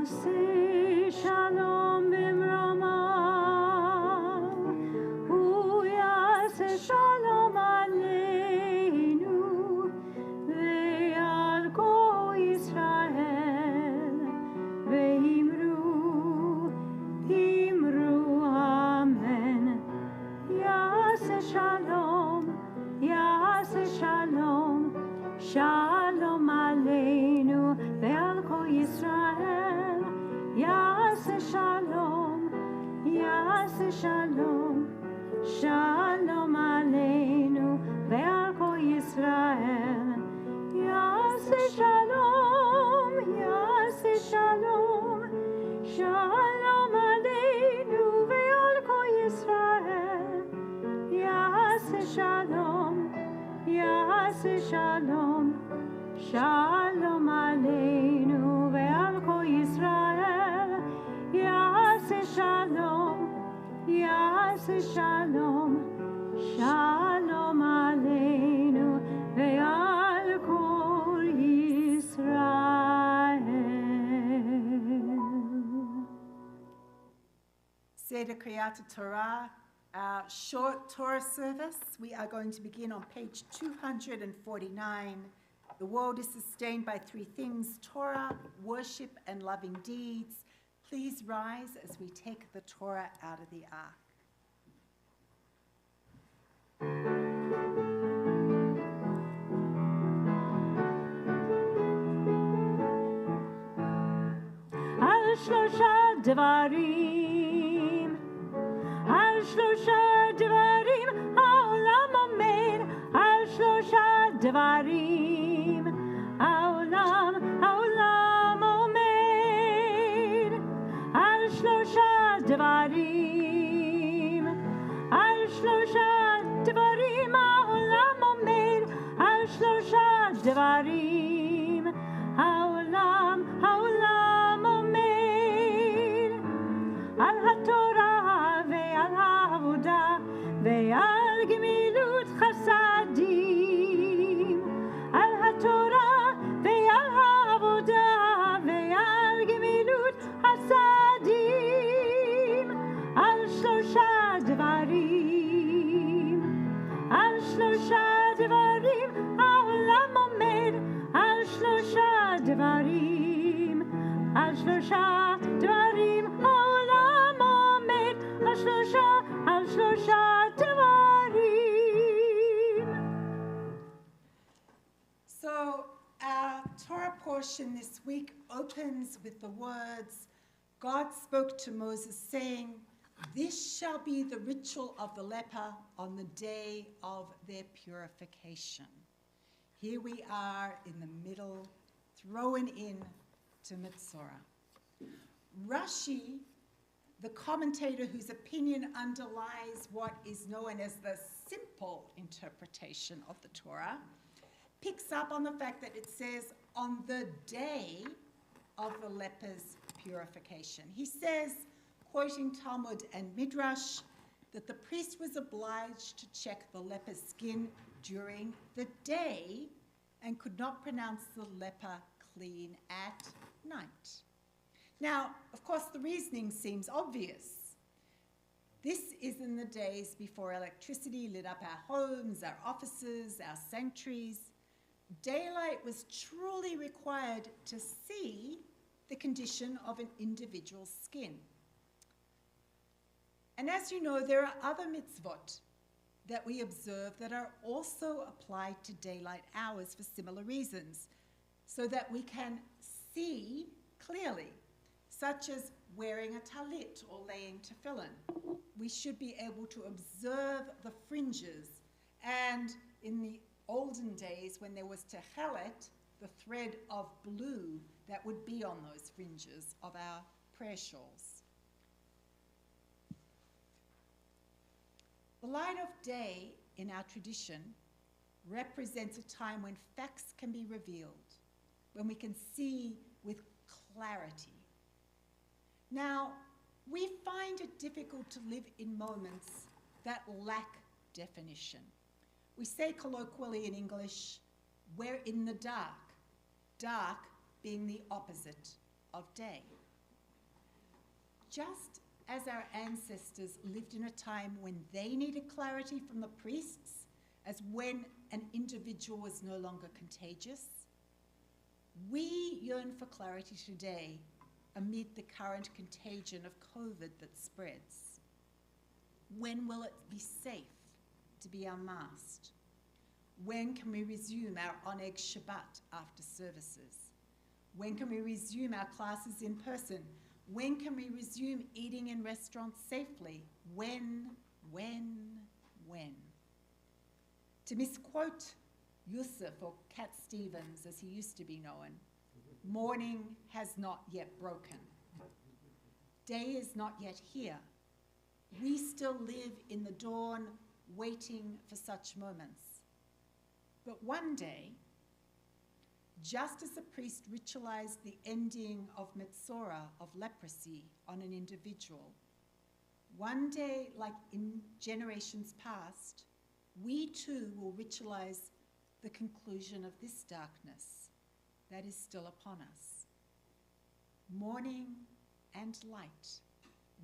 Say shalom bimrama, hu yaseh shalom aleinu, ve'al kol Yisrael, ve'imru amen. Yaseh shalom, shalom aleinu, ve'al kol Yisrael. Yaseh shalom, shalom aleinu, ve'al kol Yisrael. Yaseh shalom, shalom aleinu, ve'al kol Yisrael. Yaseh shalom, shalom aleinu, ve'al kol Yisrael. say shalom, shalom aleinu ve'al kol Yisrael. Seder Kriyat Torah, our short Torah service. We are going to begin on page 249. The world is sustained by three things: Torah, worship, and loving deeds. Please rise as we take the Torah out of the ark. על שלושה דברים, על שלושה דברים העולם עומד, על שלושה דברים העולם עומד, על שלושה דברים, על שלושה דברים העולם עומד, על שלושה דברים העולם עומד, על התורה ועל העבודה ועל גמילות חסדים, על התורה ועל העבודה ועל גמילות חסדים, על שלושה דברים, על שלושה דברים העולם עומד, על שלושה דברים, על שלושה דברים העולם עומד, על שלושה דברים. So our Torah portion this week opens with the words, God spoke to Moses saying, "This shall be the ritual of the leper on the day of their purification." Here we are in the middle, thrown in to Mitzorah. Rashi, the commentator whose opinion underlies what is known as the simple interpretation of the Torah, picks up on the fact that it says on the day of the leper's purification. He says, quoting Talmud and Midrash, that the priest was obliged to check the leper's skin during the day and could not pronounce the leper clean at night. Now, of course, the reasoning seems obvious. This is in the days before electricity lit up our homes, our offices, our sanctuaries. Daylight was truly required to see the condition of an individual's skin. And as you know, there are other mitzvot that we observe that are also applied to daylight hours for similar reasons, so that we can see clearly, such as wearing a talit or laying tefillin. We should be able to observe the fringes, and in the olden days when there was techelet, the thread of blue that would be on those fringes of our prayer shawls. The light of day in our tradition represents a time when facts can be revealed, when we can see with clarity. Now, we find it difficult to live in moments that lack definition. We say colloquially in English, we're in the dark, dark being the opposite of day. Just as our ancestors lived in a time when they needed clarity from the priests, as when an individual was no longer contagious, we yearn for clarity today amid the current contagion of COVID that spreads. When will it be safe to be unmasked? When can we resume our Oneg Shabbat after services? When can we resume our classes in person? When can we resume eating in restaurants safely? When? To misquote Yusuf, or Cat Stevens as he used to be known, morning has not yet broken. Day is not yet here. We still live in the dawn, waiting for such moments. But one day, just as the priest ritualized the ending of Mitzorah, of leprosy, on an individual, one day, like in generations past, we too will ritualize the conclusion of this darkness that is still upon us. Morning and light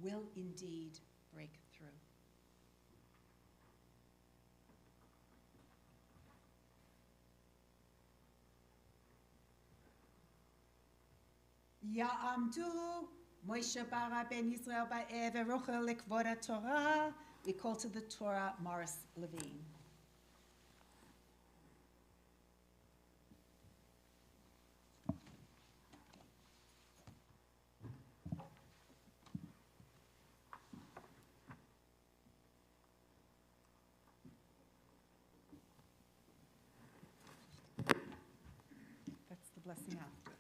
will indeed break through. Ya'amdu Moshe bara ben Israel ba'ev erochel likvod Torah. We call to the Torah Morris Levine. That's the blessing after.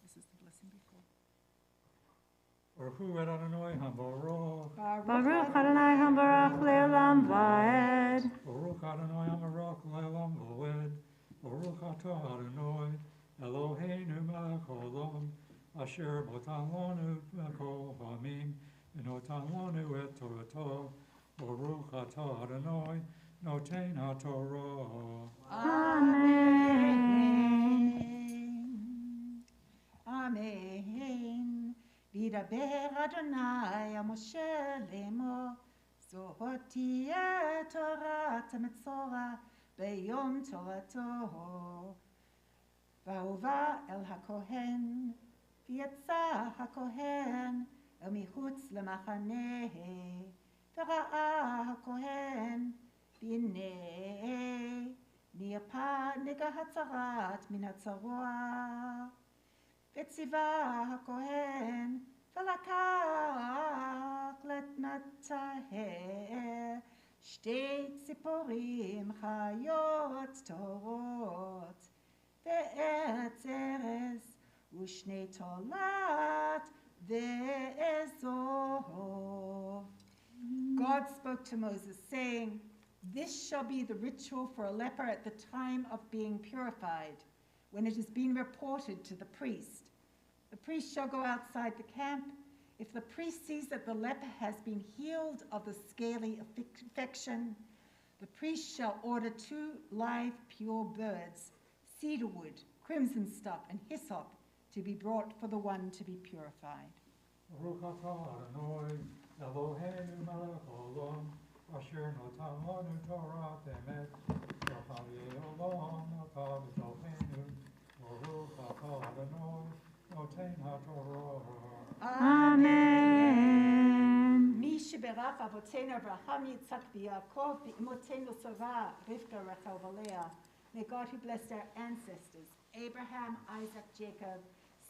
This is the blessing before. Baruch hu Adonai Habaruch. Baruch Adonai Hambarach Le'olam Va'ed. Baruch Adonai Habaruch Le'olam Va'ed. Baruch atah Adonai Eloheinu melech haolam asher botan lanu b'kol hamim v'notan lanu et Torato. Baruch atah Adonai noten haTorah. Amen. Amen. Vidaber Adonai a Moshe lemo, Zohot tiyeh Torat HaMetzorah beyom Torato. Va'ova el HaKohen, v'yatza HaKohen el michutz lemachaneh, v'ra'a HaKohen v'hineh nirpa nega hatzarat min hatzaroah. וציווה הכהן ולקח לטהר שתי ציפורים חיות טהורות ועץ ארז ושני תולעת ואזוב. God spoke to Moses, saying, "This shall be the ritual for a leper at the time of being purified, when it has been reported to the priest. The priest shall go outside the camp. If the priest sees that the leper has been healed of the scaly infection, the priest shall order 2 live pure birds, cedar wood, crimson stuff, and hyssop to be brought for the one to be purified." Baruch atah Adonai Eloheinu melech haolam asher notan lanu Torah emet v'chavei olam atah b'tocheinu. Baruch atah Adonai noten haTorah. Amen. מי שבירך אבותינו אברהם, יצחק ויעקב, ואמותינו שרה, רבקה, רחל ולאה. May God who blessed our ancestors, Abraham, Isaac, Jacob,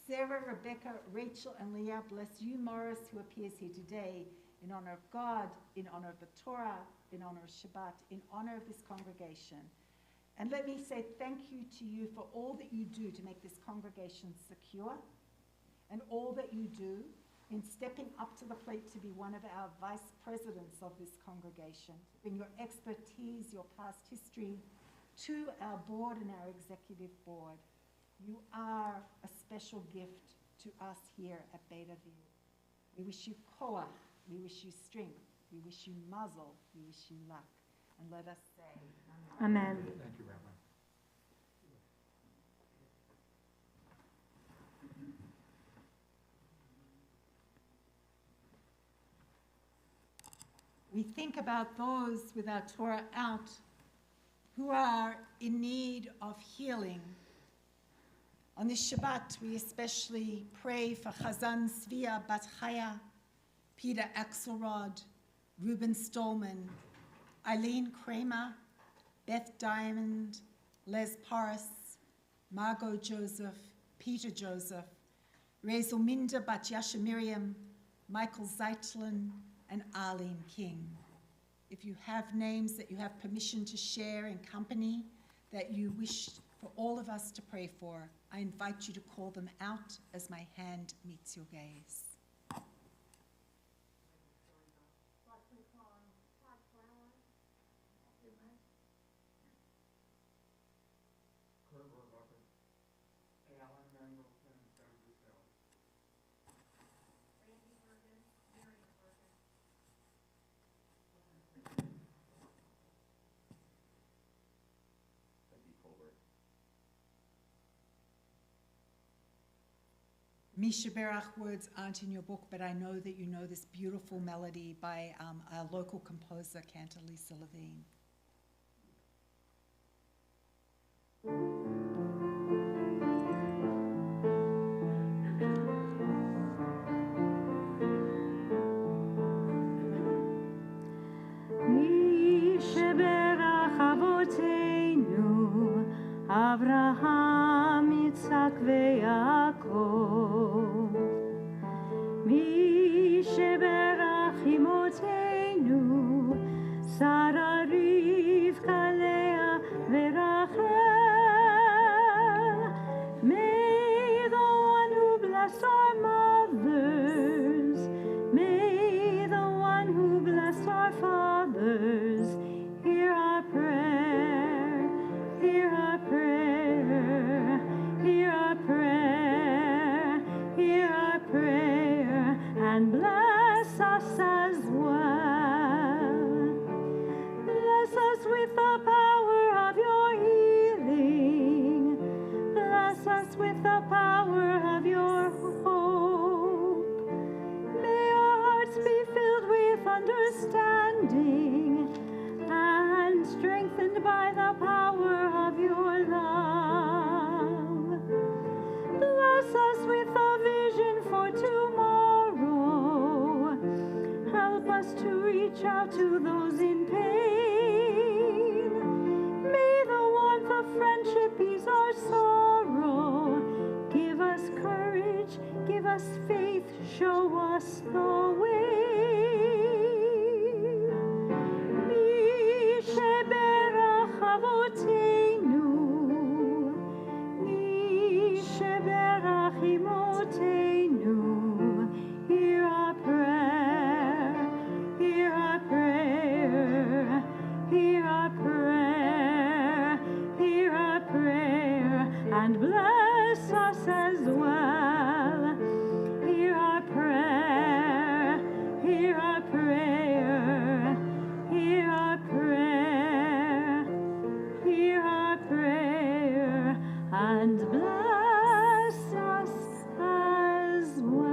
Sarah, Rebecca, Rachel, and Leah, bless you, Morris, who appears here today, in honor of God, in honor of the Torah, in honor of Shabbat, in honor of this congregation. And let me say thank you to you for all that you do to make this congregation secure, and all that you do in stepping up to the plate to be one of our vice presidents of this congregation. Bring your expertise, your past history to our board and our executive board. You are a special gift to us here at Beit Aviv. We wish you koach, we wish you strength, we wish you mazel, we wish you luck. And let us say, Amen. Thank you, Rabbi. we think about those with our Torah out who are in need of healing. On this Shabbat, we especially pray for Chazan Svia Bat Chaya, Peter Axelrod, Reuben Stolman, Eileen Kramer, Beth Diamond, Les Paris, Margot Joseph, Peter Joseph, Rezelminda Bat Yasha Miriam, Michael Zeitlin, and Arlene King. If you have names that you have permission to share in company that you wish for all of us to pray for, I invite you to call them out as my hand meets your gaze. Alan Mendelssohn, Douglas Hill. Misha Berach words aren't in your book, but I know that you know this beautiful melody by a local composer, Cantor Lisa Levine. Misha Berach Avotenu, Avraham, Yitzhak veYaakov. Misha Berach Imotenu, Sarah, Rivka, Leah veRachel. May the one who blessed our mothers, may the one who blessed our fathers, hear our prayer, hear our prayer, hear our prayer, hear our prayer, and bless us as well. Bless us with the power of your healing. Bless us with the power of your hope. May our hearts be filled with understanding and strengthened by the power of your love. Bless us with a vision for tomorrow. Help us to reach out to those in pain. May the warmth of friendship ease our sorrow. Give us courage, give us faith, show us the way. Misha Berach Avotenu, Misha Berach Imotenu, hear our prayer, hear our prayer, hear our prayer, hear our prayer, and bless us as well. Hear our prayer, hear our prayer, hear our prayer, hear our prayer, and bless us as well.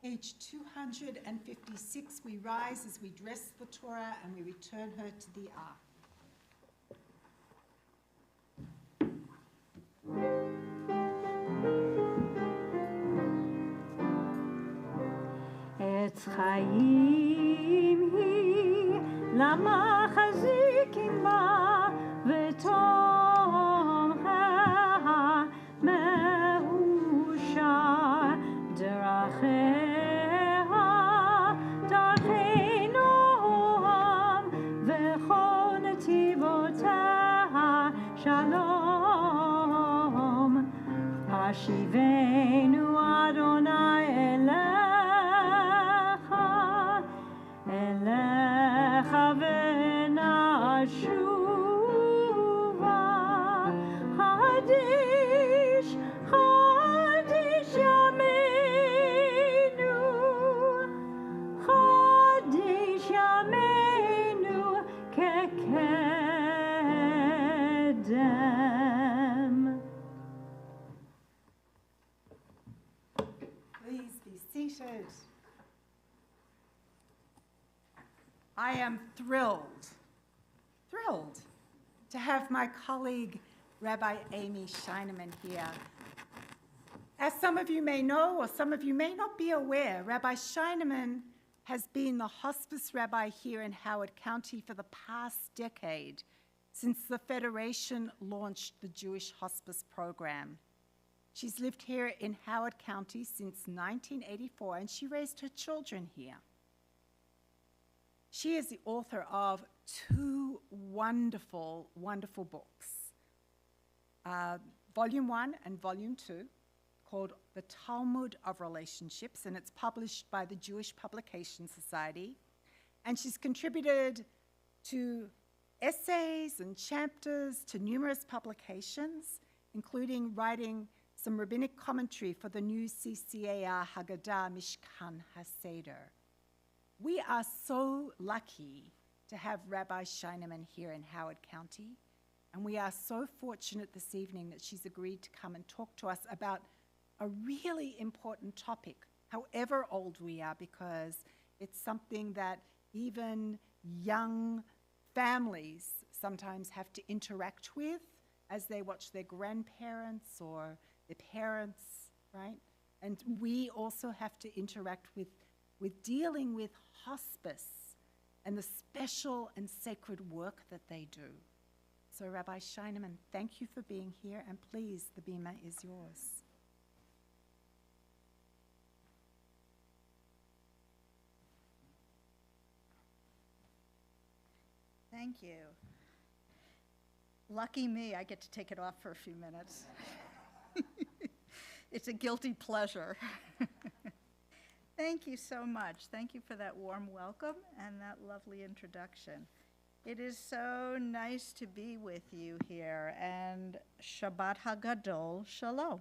Page 256, we rise as we dress the Torah and we return her to the ark. עץ חיים היא, למה חזיקים בה ותומכיה מאושר דרכיה, דרכי נועם וכל נתיבותיה שלום. השיבנו אדוני אליך, אליך ונשובה. חדיש, חדיש ימינו, חדיש ימינו כקדם. Please be seated. I am thrilled to have my colleague, Rabbi Amy Scheineman here. As some of you may know, or some of you may not be aware, Rabbi Scheineman has been the hospice rabbi here in Howard County for the past decade, since the Federation launched the Jewish Hospice Program. She's lived here in Howard County since 1984, and she raised her children here. She is the author of two wonderful, wonderful books, Volume 1 and Volume 2, called The Talmud of Relationships, and it's published by the Jewish Publication Society. And she's contributed to essays and chapters to numerous publications, including writing some rabbinic commentary for the new CCAR Haggadah Mishkan HaSeder. We are so lucky to have Rabbi Scheinemann here in Howard County, and we are so fortunate this evening that she's agreed to come and talk to us about a really important topic, however old we are, because it's something that even young families sometimes have to interact with as they watch their grandparents or their parents, right? And we also have to interact with dealing with hospice and the special and sacred work that they do. So Rabbi Scheinemann, thank you for being here, and please, the bima is yours. Thank you. Lucky me, I get to take it off for a few minutes. It's a guilty pleasure. Thank you so much. Thank you for that warm welcome and that lovely introduction. It is so nice to be with you here, and Shabbat HaGadol Shalom.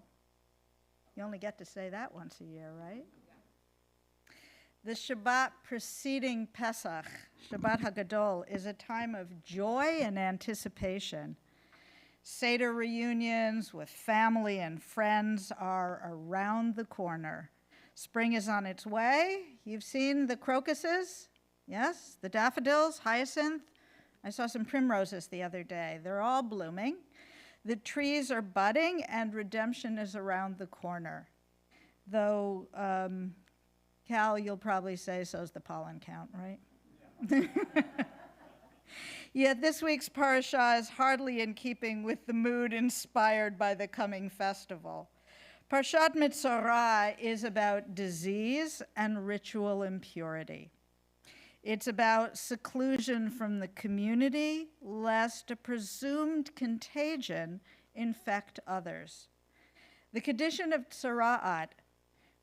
You only get to say that once a year, right? The Shabbat preceding Pesach, Shabbat HaGadol, is a time of joy and anticipation. Seder reunions with family and friends are around the corner. Spring is on its way. You've seen the crocuses, yes? The daffodils, hyacinth. I saw some primroses the other day. They're all blooming. The trees are budding, and redemption is around the corner. Though, Cal, you'll probably say so's the pollen count, right? Yeah. Yet this week's parashah is hardly in keeping with the mood inspired by the coming festival. Parshat Mitzorah is about disease and ritual impurity. It's about seclusion from the community, lest a presumed contagion infect others. The condition of tzara'at,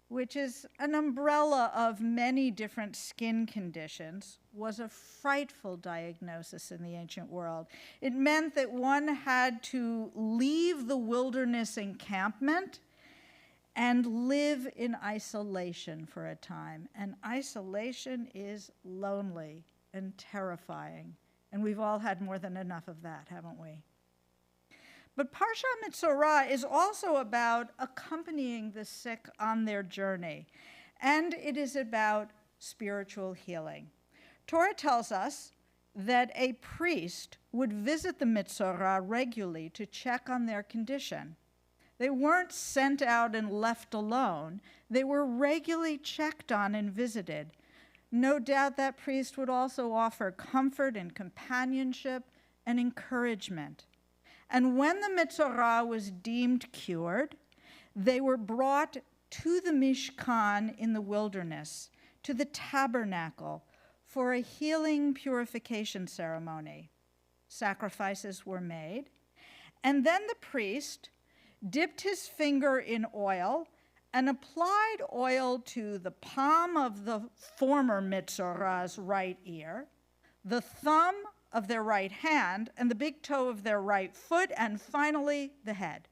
which is an umbrella of many different skin conditions, was a frightful diagnosis in the ancient world. It meant that one had to leave the wilderness encampment and live in isolation for a time. And isolation is lonely and terrifying. And we've all had more than enough of that, haven't we? But Parshat Mitzorah is also about accompanying the sick on their journey. And it is about spiritual healing. Torah tells us that a priest would visit the Mitzorah regularly to check on their condition. They weren't sent out and left alone. They were regularly checked on and visited. No doubt that priest would also offer comfort and companionship and encouragement. And when the Mitzorah was deemed cured, they were brought to the Mishkan in the wilderness, to the tabernacle, for a healing purification ceremony. Sacrifices were made, and then the priest dipped his finger in oil and applied oil to the palm of the former Mitzorah's right ear, the thumb of their right hand, and the big toe of their right foot, and finally the head.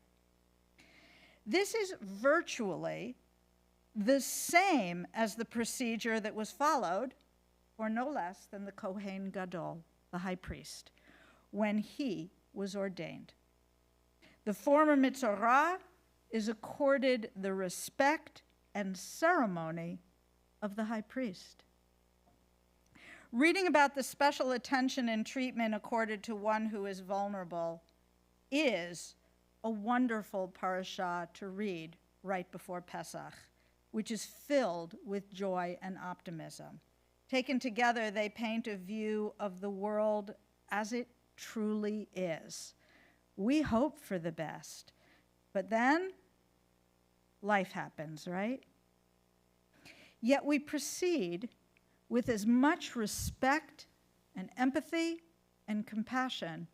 This is virtually the same as the procedure that was followed, or no less than the Kohen Gadol, the high priest, when he was ordained. The former Mitzorah is accorded the respect and ceremony of the high priest. Reading about the special attention and treatment accorded to one who is vulnerable is a wonderful parashah to read right before Pesach, which is filled with joy and optimism. Taken together, they paint a view of the world as it truly is. We hope for the best, but then life happens, right? Yet we proceed with as much respect and empathy and compassion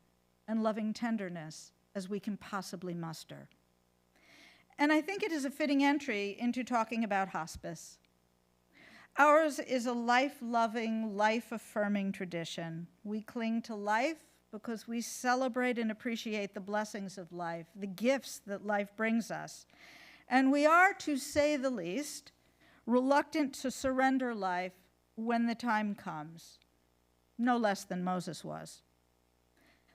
and loving tenderness as we can possibly muster. And I think it is a fitting entry into talking about hospice. Ours is a life-loving, life-affirming tradition. We cling to life because we celebrate and appreciate the blessings of life, the gifts that life brings us. And we are, to say the least, reluctant to surrender life when the time comes, no less than Moses was.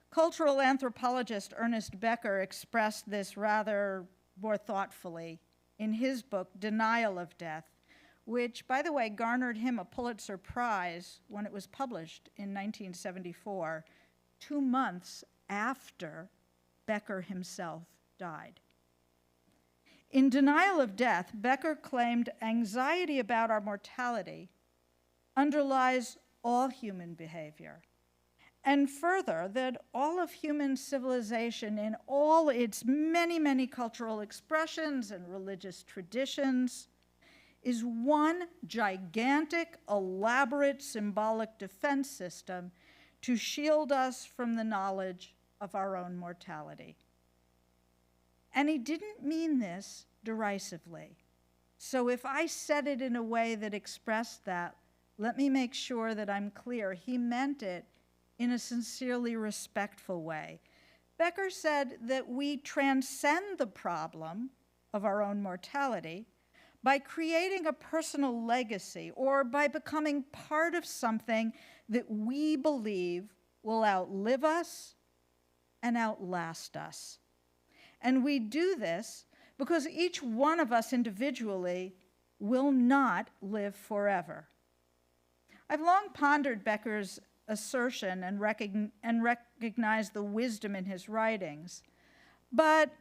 Cultural anthropologist Ernest Becker expressed this rather more thoughtfully in his book, Denial of Death, which, by the way, garnered him a Pulitzer Prize when it was published in 1974, 2 months after Becker himself died. In Denial of Death, Becker claimed anxiety about our mortality underlies all human behavior, and further, that all of human civilization in all its many, many cultural expressions and religious traditions is one gigantic, elaborate, symbolic defense system to shield us from the knowledge of our own mortality. And he didn't mean this derisively. So if I said it in a way that expressed that, let me make sure that I'm clear. He meant it in a sincerely respectful way. Becker said that we transcend the problem of our own mortality by creating a personal legacy or by becoming part of something that we believe will outlive us and outlast us. And we do this because each one of us individually will not live forever. I've long pondered Becker's assertion and recognized the wisdom in his writings, but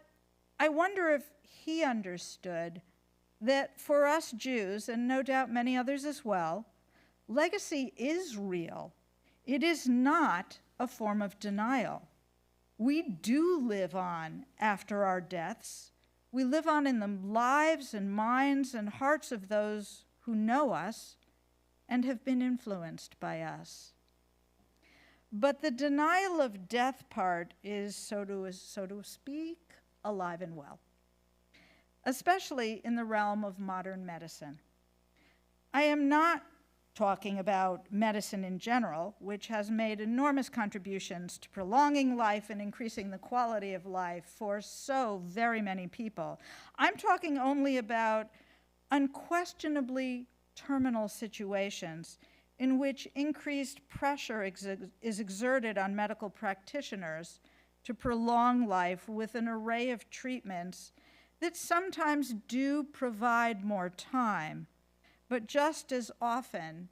I wonder if he understood that for us Jews, and no doubt many others as well, legacy is real. It is not a form of denial. We do live on after our deaths. We live on in the lives and minds and hearts of those who know us and have been influenced by us. But the denial of death part is, so to speak, alive and well, especially in the realm of modern medicine. I am not talking about medicine in general, which has made enormous contributions to prolonging life and increasing the quality of life for so very many people. I'm talking only about unquestionably terminal situations in which increased pressure is exerted on medical practitioners to prolong life with an array of treatments that sometimes do provide more time, but just as often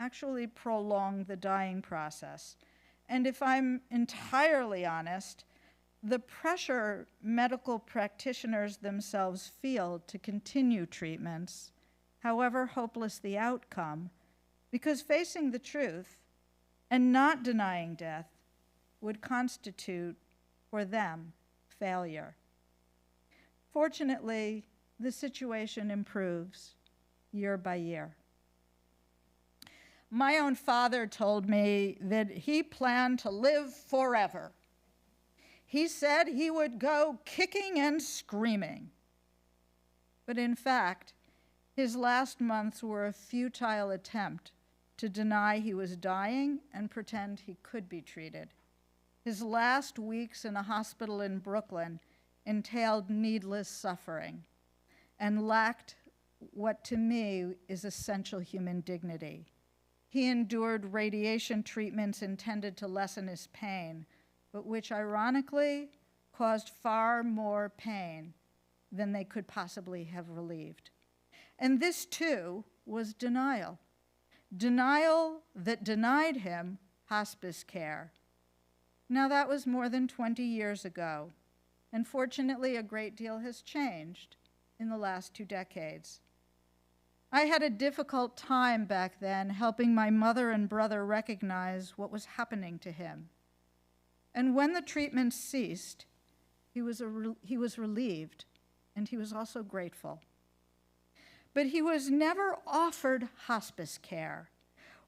actually prolong the dying process. And if I'm entirely honest, the pressure medical practitioners themselves feel to continue treatments, however hopeless the outcome, because facing the truth and not denying death would constitute, for them, failure. Fortunately, the situation improves year by year. My own father told me that he planned to live forever. He said he would go kicking and screaming. But in fact, his last months were a futile attempt to deny he was dying and pretend he could be treated. His last weeks in a hospital in Brooklyn entailed needless suffering and lacked what to me is essential human dignity. He endured radiation treatments intended to lessen his pain, but which ironically caused far more pain than they could possibly have relieved. And this too was denial. Denial that denied him hospice care. Now that was more than 20 years ago, and fortunately a great deal has changed in the last 2 decades. I had a difficult time back then helping my mother and brother recognize what was happening to him. And when the treatment ceased, he was relieved, and he was also grateful. But he was never offered hospice care,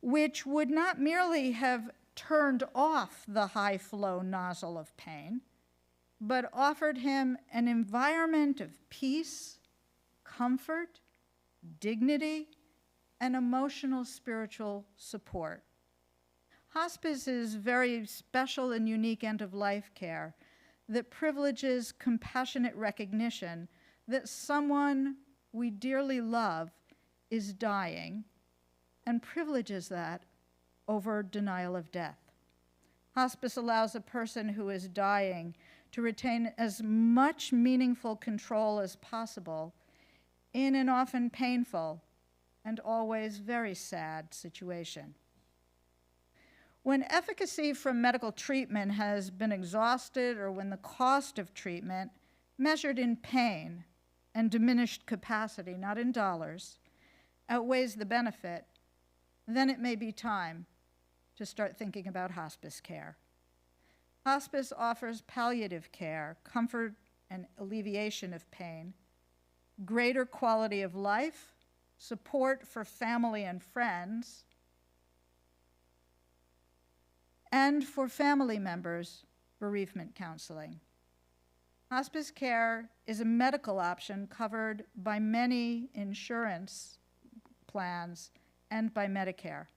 which would not merely have turned off the high-flow nozzle of pain, but offered him an environment of peace, comfort, dignity, and emotional spiritual support. Hospice is very special and unique end-of-life care that privileges compassionate recognition that someone we dearly love is dying, and privileges that over denial of death. Hospice allows a person who is dying to retain as much meaningful control as possible in an often painful and always very sad situation. When efficacy from medical treatment has been exhausted, or when the cost of treatment, measured in pain and diminished capacity, not in dollars, outweighs the benefit, then it may be time to start thinking about hospice care. Hospice offers palliative care, comfort and alleviation of pain, greater quality of life, support for family and friends, and for family members, bereavement counseling. Hospice care is a medical option covered by many insurance plans and by Medicare.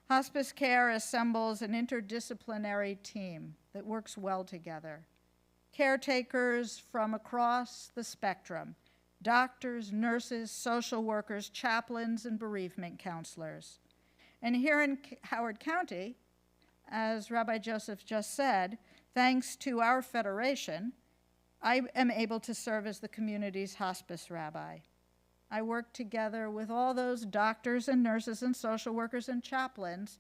Hospice care assembles an interdisciplinary team that works well together. Caretakers from across the spectrum, doctors, nurses, social workers, chaplains, and bereavement counselors. And here in Howard County, as Rabbi Joseph just said, thanks to our federation, I am able to serve as the community's hospice rabbi. I work together with all those doctors and nurses and social workers and chaplains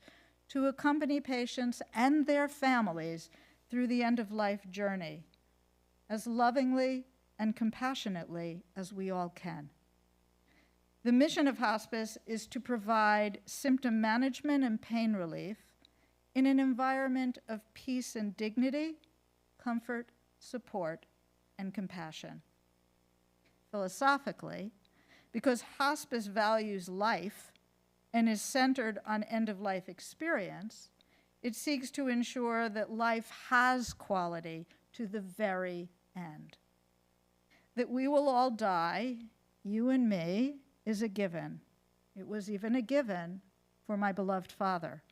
to accompany patients and their families through the end-of-life journey as lovingly and compassionately as we all can. The mission of hospice is to provide symptom management and pain relief in an environment of peace and dignity, comfort, support, and compassion. Philosophically, because hospice values life and is centered on end-of-life experience, it seeks to ensure that life has quality to the very end. That we will all die, you and me, is a given. It was even a given for my beloved father.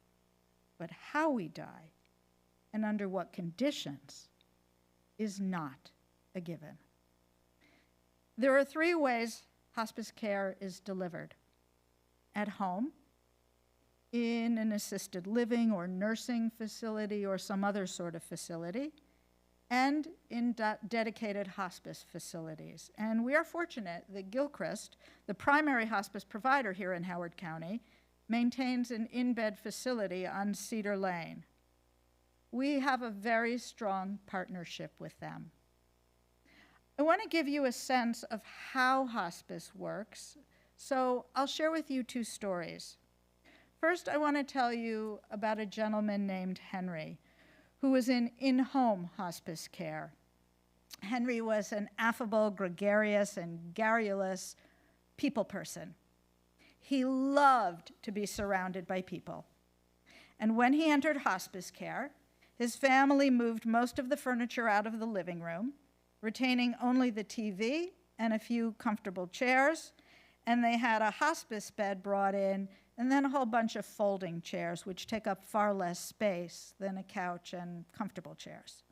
But how we die and under what conditions is not a given. There are 3 ways hospice care is delivered: at home, in an assisted living or nursing facility or some other sort of facility, and in dedicated hospice facilities. And we are fortunate that Gilchrist, the primary hospice provider here in Howard County, maintains an in-bed facility on Cedar Lane. We have a very strong partnership with them. I want to give you a sense of how hospice works, so I'll share with you 2 stories. First, I want to tell you about a gentleman named Henry, who was in-home hospice care. Henry was an affable, gregarious, and garrulous people person. He loved to be surrounded by people. And when he entered hospice care, his family moved most of the furniture out of the living room, retaining only the TV and a few comfortable chairs, and they had a hospice bed brought in, and then a whole bunch of folding chairs, which take up far less space than a couch and comfortable chairs.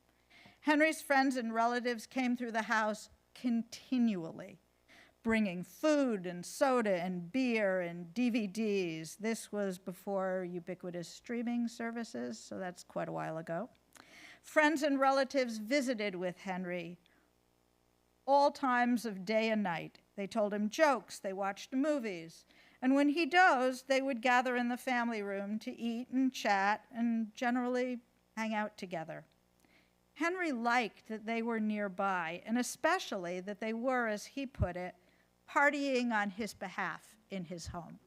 Henry's friends and relatives came through the house continually, bringing food and soda and beer and DVDs. This was before ubiquitous streaming services, so that's quite a while ago. Friends and relatives visited with Henry all times of day and night. They told him jokes, they watched movies, and when he dozed, they would gather in the family room to eat and chat and generally hang out together. Henry liked that they were nearby, and especially that they were, as he put it, partying on his behalf in his home.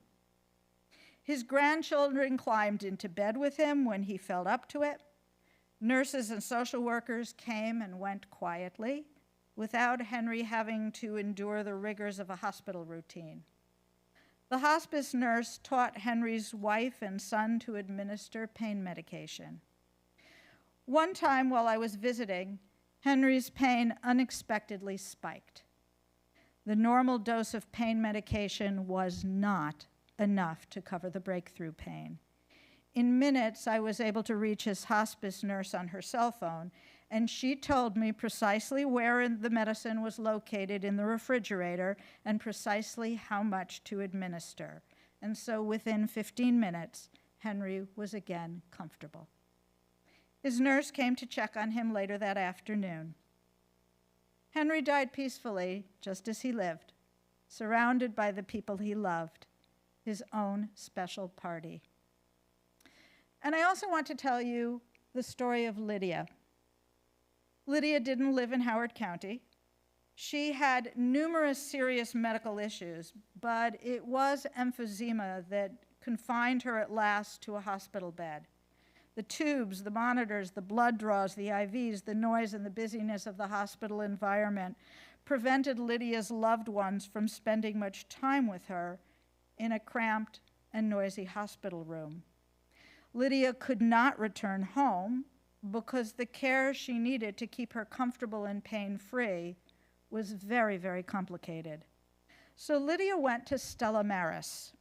His grandchildren climbed into bed with him when he felt up to it. Nurses and social workers came and went quietly, without Henry having to endure the rigors of a hospital routine. The hospice nurse taught Henry's wife and son to administer pain medication. One time while I was visiting, Henry's pain unexpectedly spiked. The normal dose of pain medication was not enough to cover the breakthrough pain. In minutes, I was able to reach his hospice nurse on her cell phone, and she told me precisely where the medicine was located in the refrigerator and precisely how much to administer. and so within 15 minutes, Henry was again comfortable. His nurse came to check on him later that afternoon. Henry died peacefully, just as he lived, surrounded by the people he loved, his own special party. And I also want to tell you the story of Lydia. Lydia didn't live in Howard County. She had numerous serious medical issues, but it was emphysema that confined her at last to a hospital bed. The tubes, the monitors, the blood draws, the IVs, the noise, and the busyness of the hospital environment prevented Lydia's loved ones from spending much time with her in a cramped and noisy hospital room. Lydia could not return home because the care she needed to keep her comfortable and pain-free was very, very complicated. So Lydia went to Stella Maris.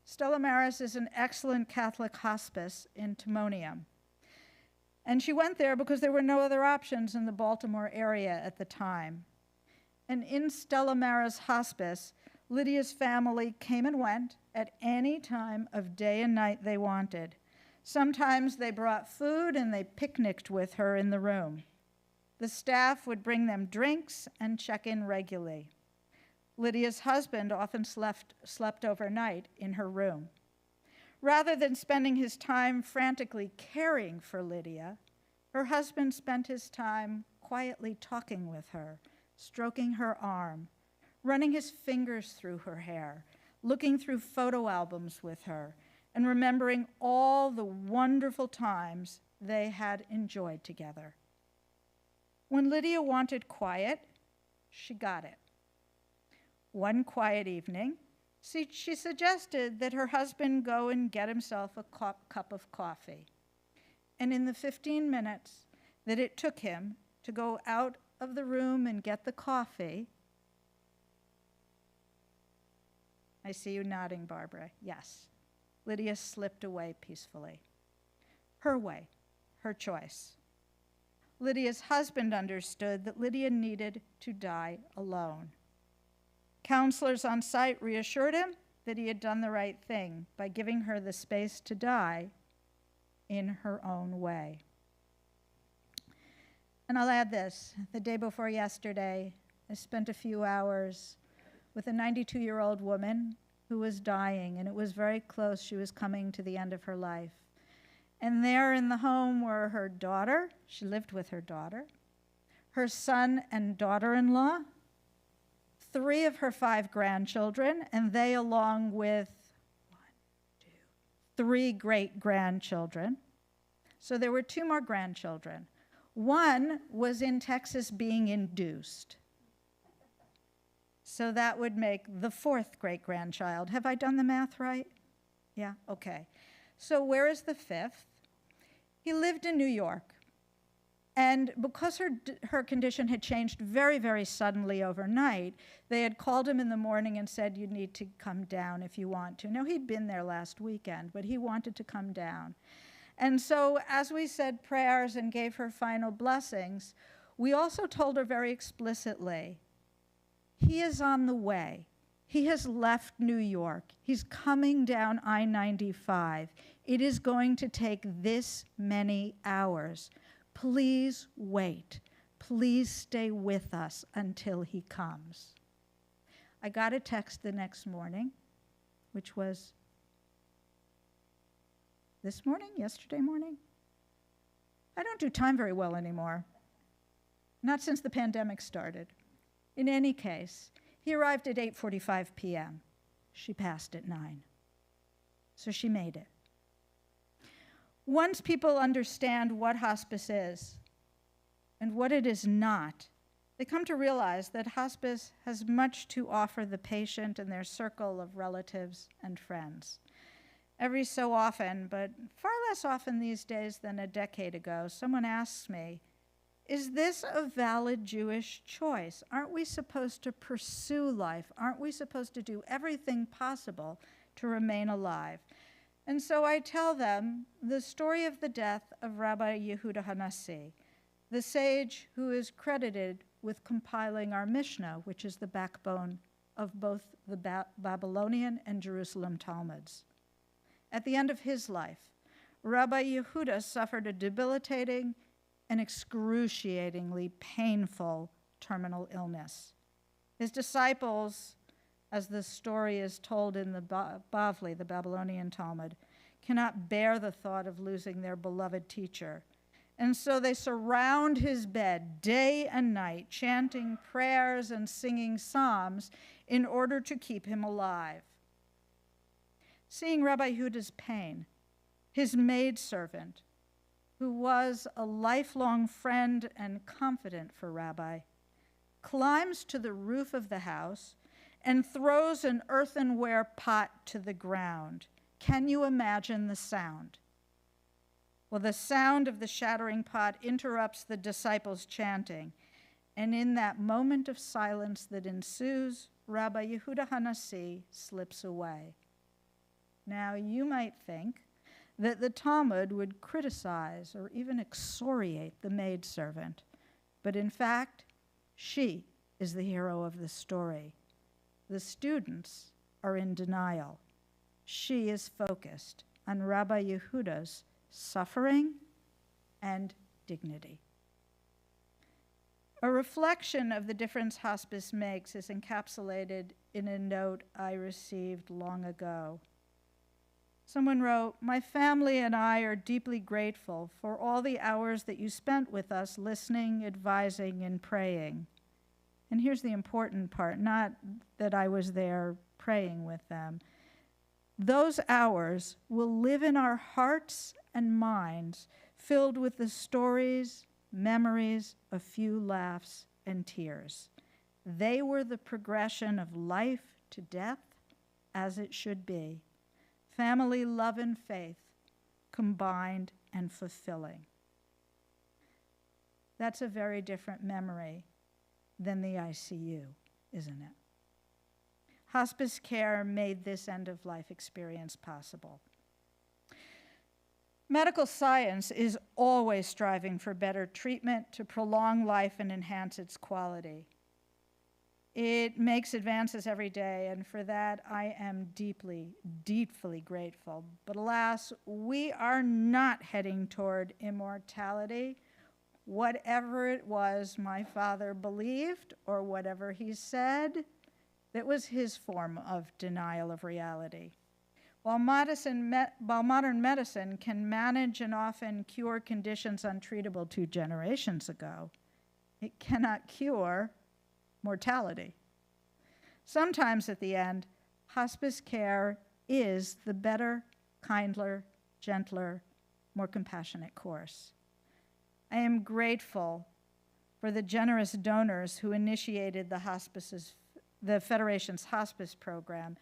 Stella Maris is an excellent Catholic hospice in Timonium. And she went there because there were no other options in the Baltimore area at the time. And in Stella Maris Hospice, Lydia's family came and went at any time of day and night they wanted. Sometimes they brought food and they picnicked with her in the room. The staff would bring them drinks and check in regularly. Lydia's husband often slept overnight in her room. Rather than spending his time frantically caring for Lydia, her husband spent his time quietly talking with her, stroking her arm, running his fingers through her hair, looking through photo albums with her, and remembering all the wonderful times they had enjoyed together. When Lydia wanted quiet, she got it. One quiet evening, she suggested that her husband go and get himself a cup of coffee. And in the 15 minutes that it took him to go out of the room and get the coffee, I see you nodding, Barbara. Yes. Lydia slipped away peacefully. Her way, her choice. Lydia's husband understood that Lydia needed to die alone. Counselors on site reassured him that he had done the right thing by giving her the space to die in her own way. And I'll add this. The day before yesterday, I spent a few hours with a 92-year-old woman who was dying, and it was very close. She was coming to the end of her life. And there in the home were her daughter. She lived with her daughter, her son and daughter-in-law, 3 of her 5 grandchildren, and they along with 3 great-grandchildren. So there were 2 more grandchildren. One was in Texas being induced. So that would make the 4th great-grandchild. Have I done the math right? Yeah, okay. So where is the 5th? He lived in New York. And because her condition had changed very, very suddenly overnight, they had called him in the morning and said, you need to come down if you want to. Now, he'd been there last weekend, but he wanted to come down. And so as we said prayers and gave her final blessings, we also told her very explicitly, he is on the way. He has left New York. He's coming down I-95. It is going to take this many hours. Please wait. Please stay with us until he comes. I got a text the next morning, which was this morning, yesterday morning. I don't do time very well anymore. Not since the pandemic started. In any case, he arrived at 8:45 p.m. She passed at 9. So she made it. Once people understand what hospice is and what it is not, they come to realize that hospice has much to offer the patient and their circle of relatives and friends. Every so often, but far less often these days than a decade ago, someone asks me, is this a valid Jewish choice? Aren't we supposed to pursue life? Aren't we supposed to do everything possible to remain alive? And so I tell them the story of the death of Rabbi Yehuda Hanassi, the sage who is credited with compiling our Mishnah, which is the backbone of both the Babylonian and Jerusalem Talmuds. At the end of his life, Rabbi Yehuda suffered a debilitating and excruciatingly painful terminal illness. His disciples, as the story is told in the Bavli, the Babylonian Talmud, cannot bear the thought of losing their beloved teacher. And so they surround his bed day and night, chanting prayers and singing psalms in order to keep him alive. Seeing Rabbi Yehuda's pain, his maidservant, who was a lifelong friend and confidant for Rabbi, climbs to the roof of the house and throws an earthenware pot to the ground. Can you imagine the sound? Well, the sound of the shattering pot interrupts the disciples' chanting, and in that moment of silence that ensues, Rabbi Yehuda Hanassi slips away. Now, you might think that the Talmud would criticize or even excoriate the maidservant, but in fact, she is the hero of the story. The students are in denial. She is focused on Rabbi Yehuda's suffering and dignity. A reflection of the difference hospice makes is encapsulated in a note I received long ago. Someone wrote, "My family and I are deeply grateful for all the hours that you spent with us listening, advising, and praying." And here's the important part, not that I was there praying with them. Those hours will live in our hearts and minds, filled with the stories, memories, a few laughs, and tears. They were the progression of life to death, as it should be. Family love and faith, combined and fulfilling. That's a very different memory than the ICU, isn't it? Hospice care made this end-of-life experience possible. Medical science is always striving for better treatment to prolong life and enhance its quality. It makes advances every day, and for that I am deeply, deeply grateful. But alas, we are not heading toward immortality. Whatever it was my father believed, or whatever he said, that was his form of denial of reality. While modern medicine can manage and often cure conditions untreatable 2 generations ago, it cannot cure mortality. Sometimes at the end, hospice care is the better, kinder, gentler, more compassionate course. I am grateful for the generous donors who initiated the Federation's hospice program,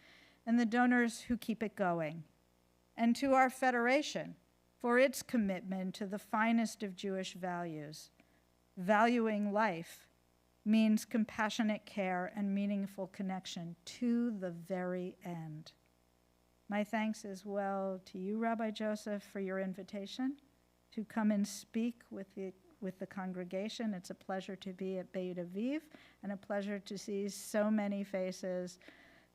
and the donors who keep it going, and to our Federation for its commitment to the finest of Jewish values. Valuing life means compassionate care and meaningful connection to the very end. My thanks as well to you, Rabbi Joseph, for your invitation to come and speak with the congregation. It's a pleasure to be at Beit Aviv, and a pleasure to see so many faces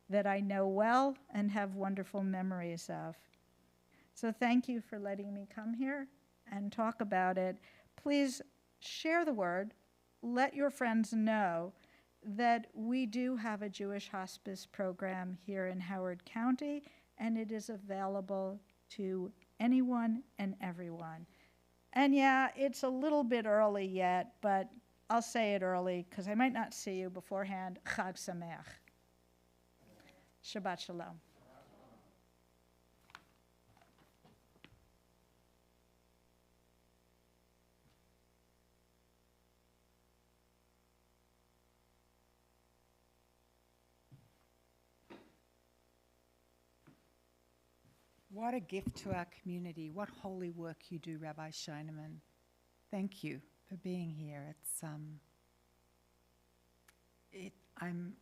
that I know well and have wonderful memories of. So thank you for letting me come here and talk about it. Please share the word. Let your friends know that we do have a Jewish hospice program here in Howard County, and it is available to anyone and everyone. And yeah, it's a little bit early yet, but I'll say it early because I might not see you beforehand. Chag Sameach. Shabbat Shalom. What a gift to our community. What holy work you do, Rabbi Scheinemann. Thank you for being here. I'm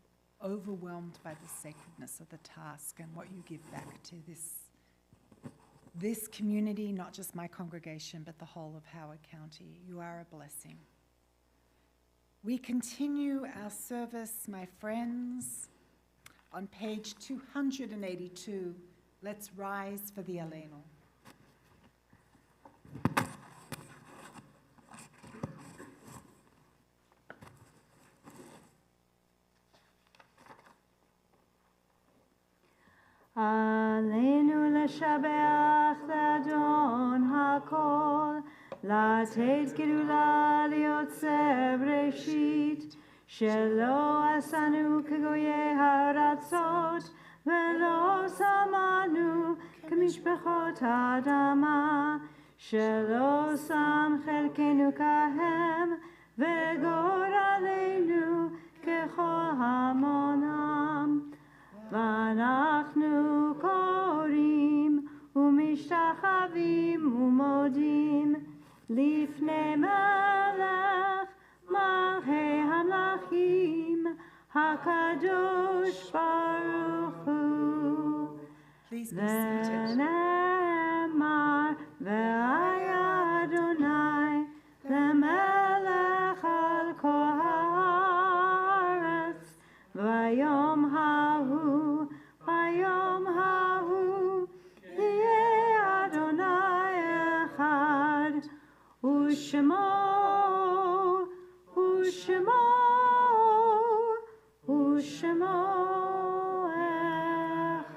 overwhelmed by the sacredness of the task and what you give back to this community, not just my congregation, but the whole of Howard County. You are a blessing. We continue our service, my friends, on page 282, let's rise for the Aleinu. עלינו לשבח לאדון הכל, לתת גדולה ליוצר בראשית, שלא עשנו כגויי הארצות, ולא שמנו כמשפחות האדמה, שלא שם חלקנו כהם, וגורלנו ככל המונם. ואנחנו קוראים ומשתחווים ומודים לפני מלך מלכי המלכים הקדוש ברוך הוא. ונאמר והיה אדוני למלך על כל הארץ ביום ההוא יהיה אדוני אחד ושמו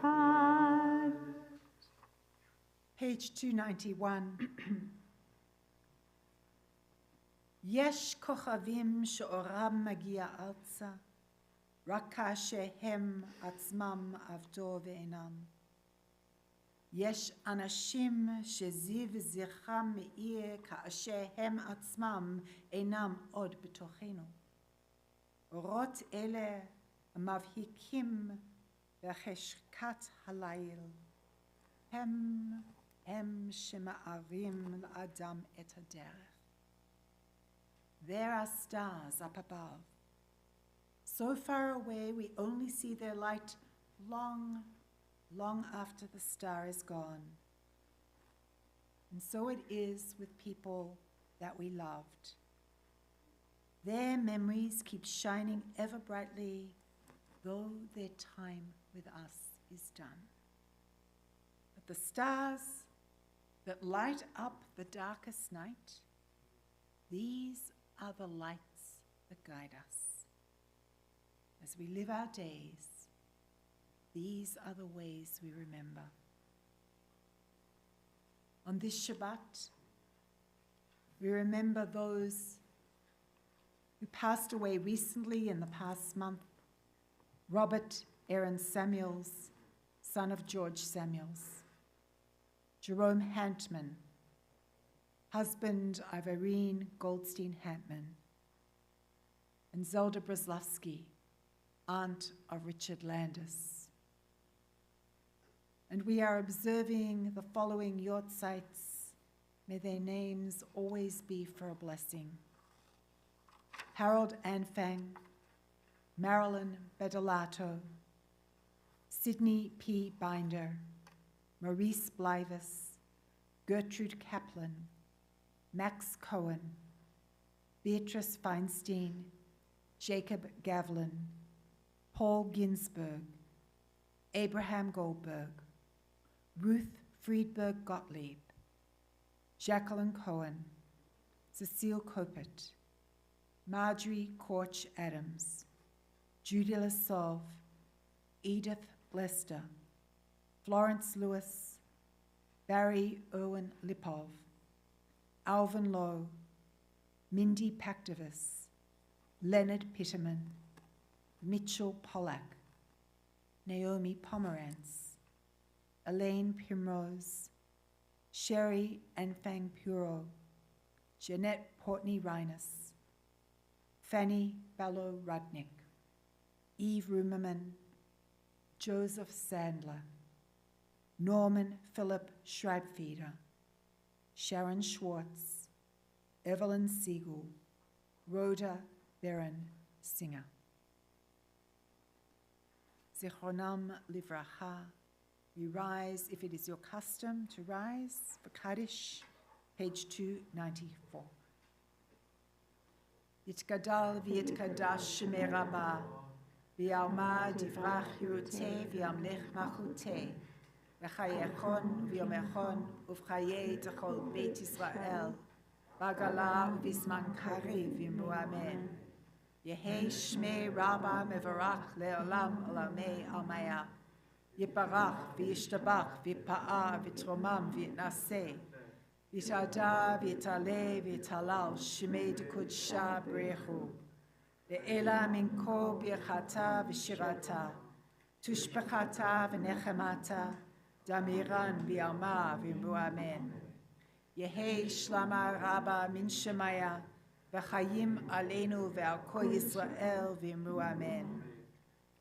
אחד. Page 291. יש כוכבים שאורם מגיע ארצה, רק כאשר הם עצמם עבדו ואינם. יש אנשים שזיו זרחם מאיר כאשר הם עצמם אינם עוד בתוכנו. אורות אלה מבהיקים בחשכת הליל. הם שמארים לאדם את הדרך. There are stars up above. So far away we only see their light long after the star is gone. And so it is with people that we loved. Their memories keep shining ever brightly, though their time with us is done. But the stars that light up the darkest night, these are the lights that guide us. As we live our days, these are the ways we remember. On this Shabbat, we remember those who passed away recently in the past month. Robert Aaron Samuels, son of George Samuels. Jerome Hantman, husband of Irene Goldstein Hantman. And Zelda Brzezowski, aunt of Richard Landis. And we are observing the following yortzites. May their names always be for a blessing. Harold Anfang, Marilyn Bedelato, Sidney P. Binder, Maurice Blyvis, Gertrude Kaplan, Max Cohen, Beatrice Feinstein, Jacob Gavlin, Paul Ginsberg, Abraham Goldberg, Ruth Friedberg Gottlieb, Jacqueline Cohen, Cecile Copert, Marjorie Korch Adams, Judy Lasov, Edith Lester, Florence Lewis, Barry Irwin Lipov, Alvin Lowe, Mindy Paktavis, Leonard Pitterman, Mitchell Pollack, Naomi Pomerantz, Elaine Primrose, Sherry Anfang Puro, Jeanette Portney Reines, Fanny Ballo Rudnick, Eve Rumerman, Joseph Sandler, Norman Philip Schreibfeder, Sharon Schwartz, Evelyn Siegel, Rhoda Baron Singer. Zichronam Livracha. We rise, if it is your custom to rise, for Kaddish, page 294. Yitgadal v'yitkadash shemei Rabbah, V'yalma divrach yiruteh v'yamlech machuteh. V'chayechon v'yomechon uv'chayei d'chol Beit Yisrael. V'agala uv'isman kariv v'imru amen. Yehei shmei rabba mevarach le'olam olamei almaya. Yiparach v'yishtabach v'yipa'a v'tromam v'yitnaseh. V'yitada v'yitale v'yitalal shmei d'kudsha b'rechu. Le'ela min kol birchata v'shirata. Tushbechata v'nechemata. Damiran v'yalma v'imru amen. Yehei shlama rabba min shemaya. V'chayim aleinu ve'al kol Yisrael v'imru amen.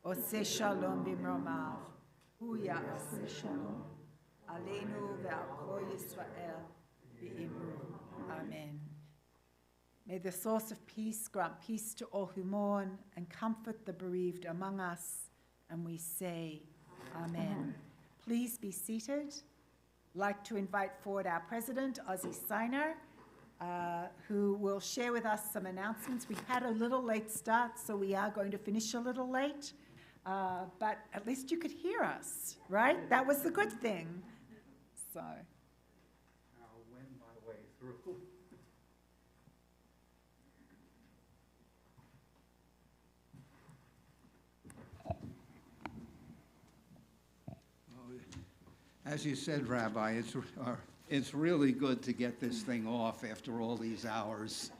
Oseh shalom b'mromav. Hu ya'aseh shalom. Aleinu ve'al kol Yisrael v'imru amen. May the source of peace grant peace to all who mourn and comfort the bereaved among us. And we say, amen. Please be seated. I'd like to invite forward our president, Ozzy Steiner, who will share with us some announcements. We had a little late start, so we are going to finish a little late. But at least you could hear us, right? That was the good thing. So, I'll win my way through. As you said, Rabbi, it's really good to get this thing off after all these hours,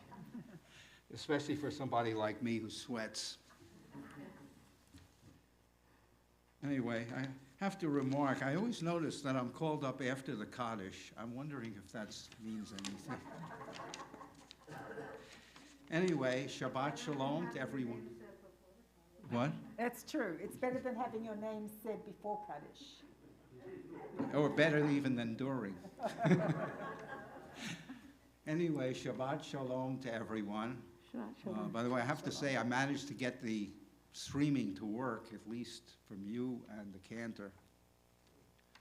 especially for somebody like me who sweats. Anyway, I have to remark, I always notice that I'm called up after the Kaddish. I'm wondering if that means anything. Anyway, Shabbat Shalom to everyone. What? that's true. It's better than having your name said before Kaddish. Or better even than during. Anyway, Shabbat Shalom to everyone. By the way, I have to say I managed to get the streaming to work, at least from you and the cantor.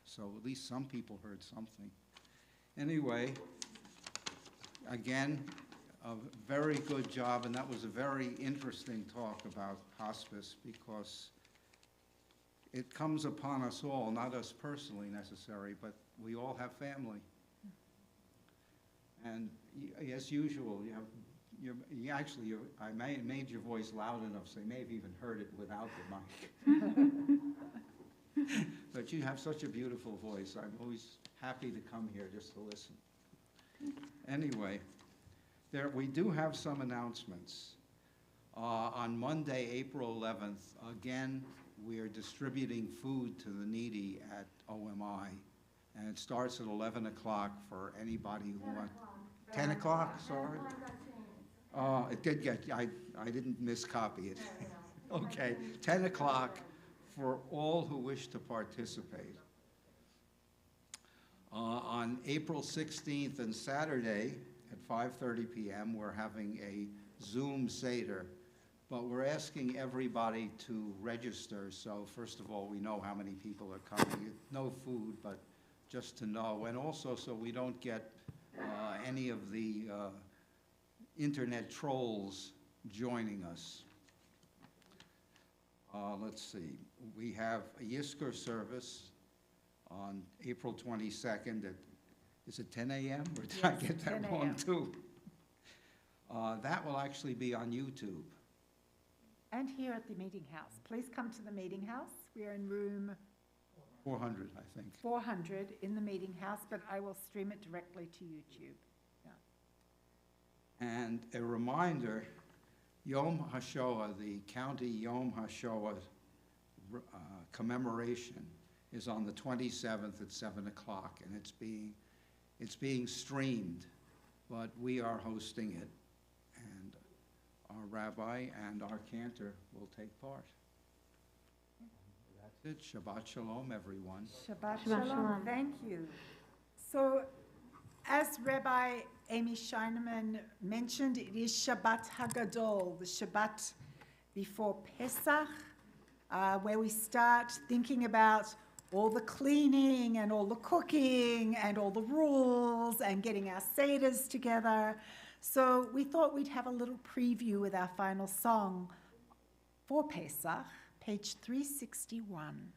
So at least some people heard something. Anyway, again, a very good job, and that was a very interesting talk about hospice because it comes upon us all, not us personally necessarily, but we all have family. And as usual, I made your voice loud enough so you may have even heard it without the mic. But you have such a beautiful voice. I'm always happy to come here just to listen. Anyway, we do have some announcements. On Monday, April 11th, again, we are distributing food to the needy at OMI, and it starts at 11 o'clock for anybody who wants. 10 o'clock, sorry? It did get, I didn't miscopy it. Okay, 10 o'clock for all who wish to participate. On April 16th and Saturday at 5:30 p.m., we're having a Zoom Seder. But we're asking everybody to register, so first of all, we know how many people are coming. No food, but just to know. And also so we don't get any of the internet trolls joining us. Let's see. We have a Yizkor service on April 22nd is it 10 a.m.? Or did I get that wrong too? That will actually be on YouTube. And here at the meeting house. Please come to the meeting house. We are in room 400, I think. 400 in the meeting house, but I will stream it directly to YouTube. Yeah. And a reminder, Yom HaShoah, the county Yom HaShoah commemoration is on the 27th at 7 o'clock, and it's being streamed, but we are hosting it. Our rabbi and our cantor will take part. That's it. Shabbat Shalom, everyone. Shabbat Shalom. Thank you. So, as Rabbi Amy Scheineman mentioned, it is Shabbat Hagadol, the Shabbat before Pesach, where we start thinking about all the cleaning and all the cooking and all the rules and getting our seders together. So we thought we'd have a little preview with our final song for Pesach. page 361.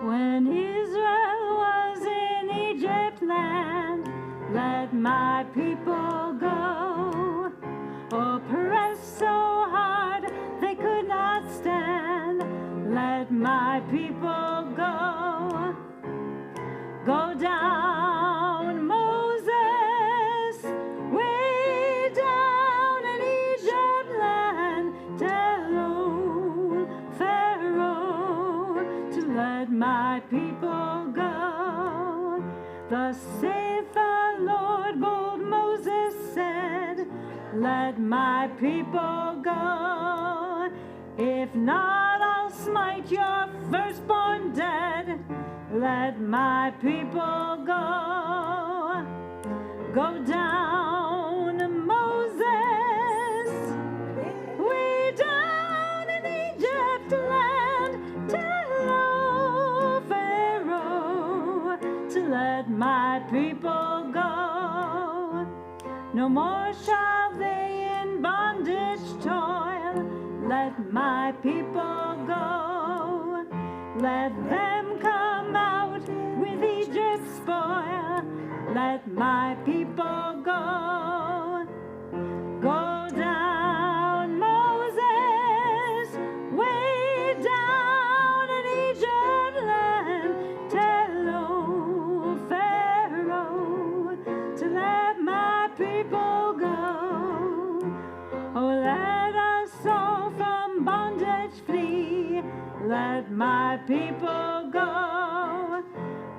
When Israel was in Egypt land, let my people go. Oppressed so hard they could not stand, let my people go. Go down, Moses, way down in Egypt land, tell old Pharaoh to let my people go. Thus saith the Lord, bold Moses said, let my people go. If not, I'll smite your firstborn dead. Let my people go. Go down, Moses, way down in Egypt land. Tell old Pharaoh to let my people go. No more shall they in bondage toil. Let my people go. Let them come out with Egypt's spoil. Let my people go. Go down, Moses, way down in Egypt land. Tell old Pharaoh to let my people go. Oh, let us all from bondage flee. Let my people go,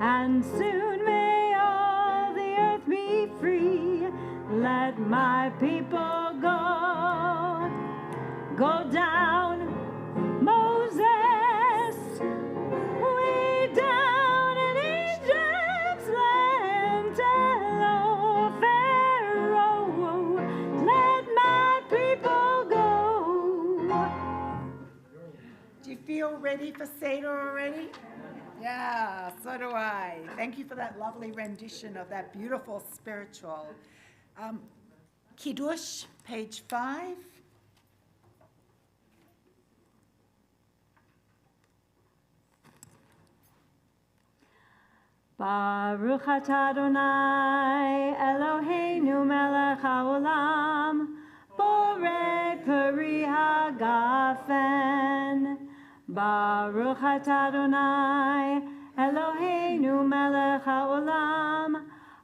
and soon may all the earth be free. Let my people go. Go down, Moses, way down in Egypt's land. Tell old Pharaoh, let my people go. Do you feel ready for Seder already? Yeah, so do I. Thank you for that lovely rendition of that beautiful spiritual. Kiddush, page 5. Baruch atah Adonai Eloheinu melech haolam, borei peri hagafen. Baruch atah Adonai Eloheinu melech haolam,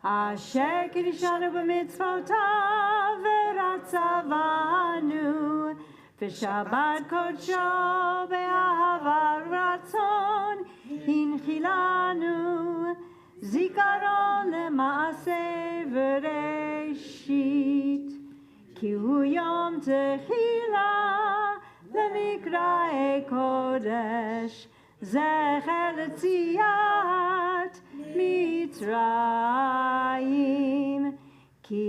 asher kiddushanu b'mitzvotav v'ratzavanu, v'shabbat kodsho be'ahava ratzon hinchilanu, zikaron le'maaseh v'reshit, ki hu yom tehila למקראי קודש, זכר ליציאת מצרים, כי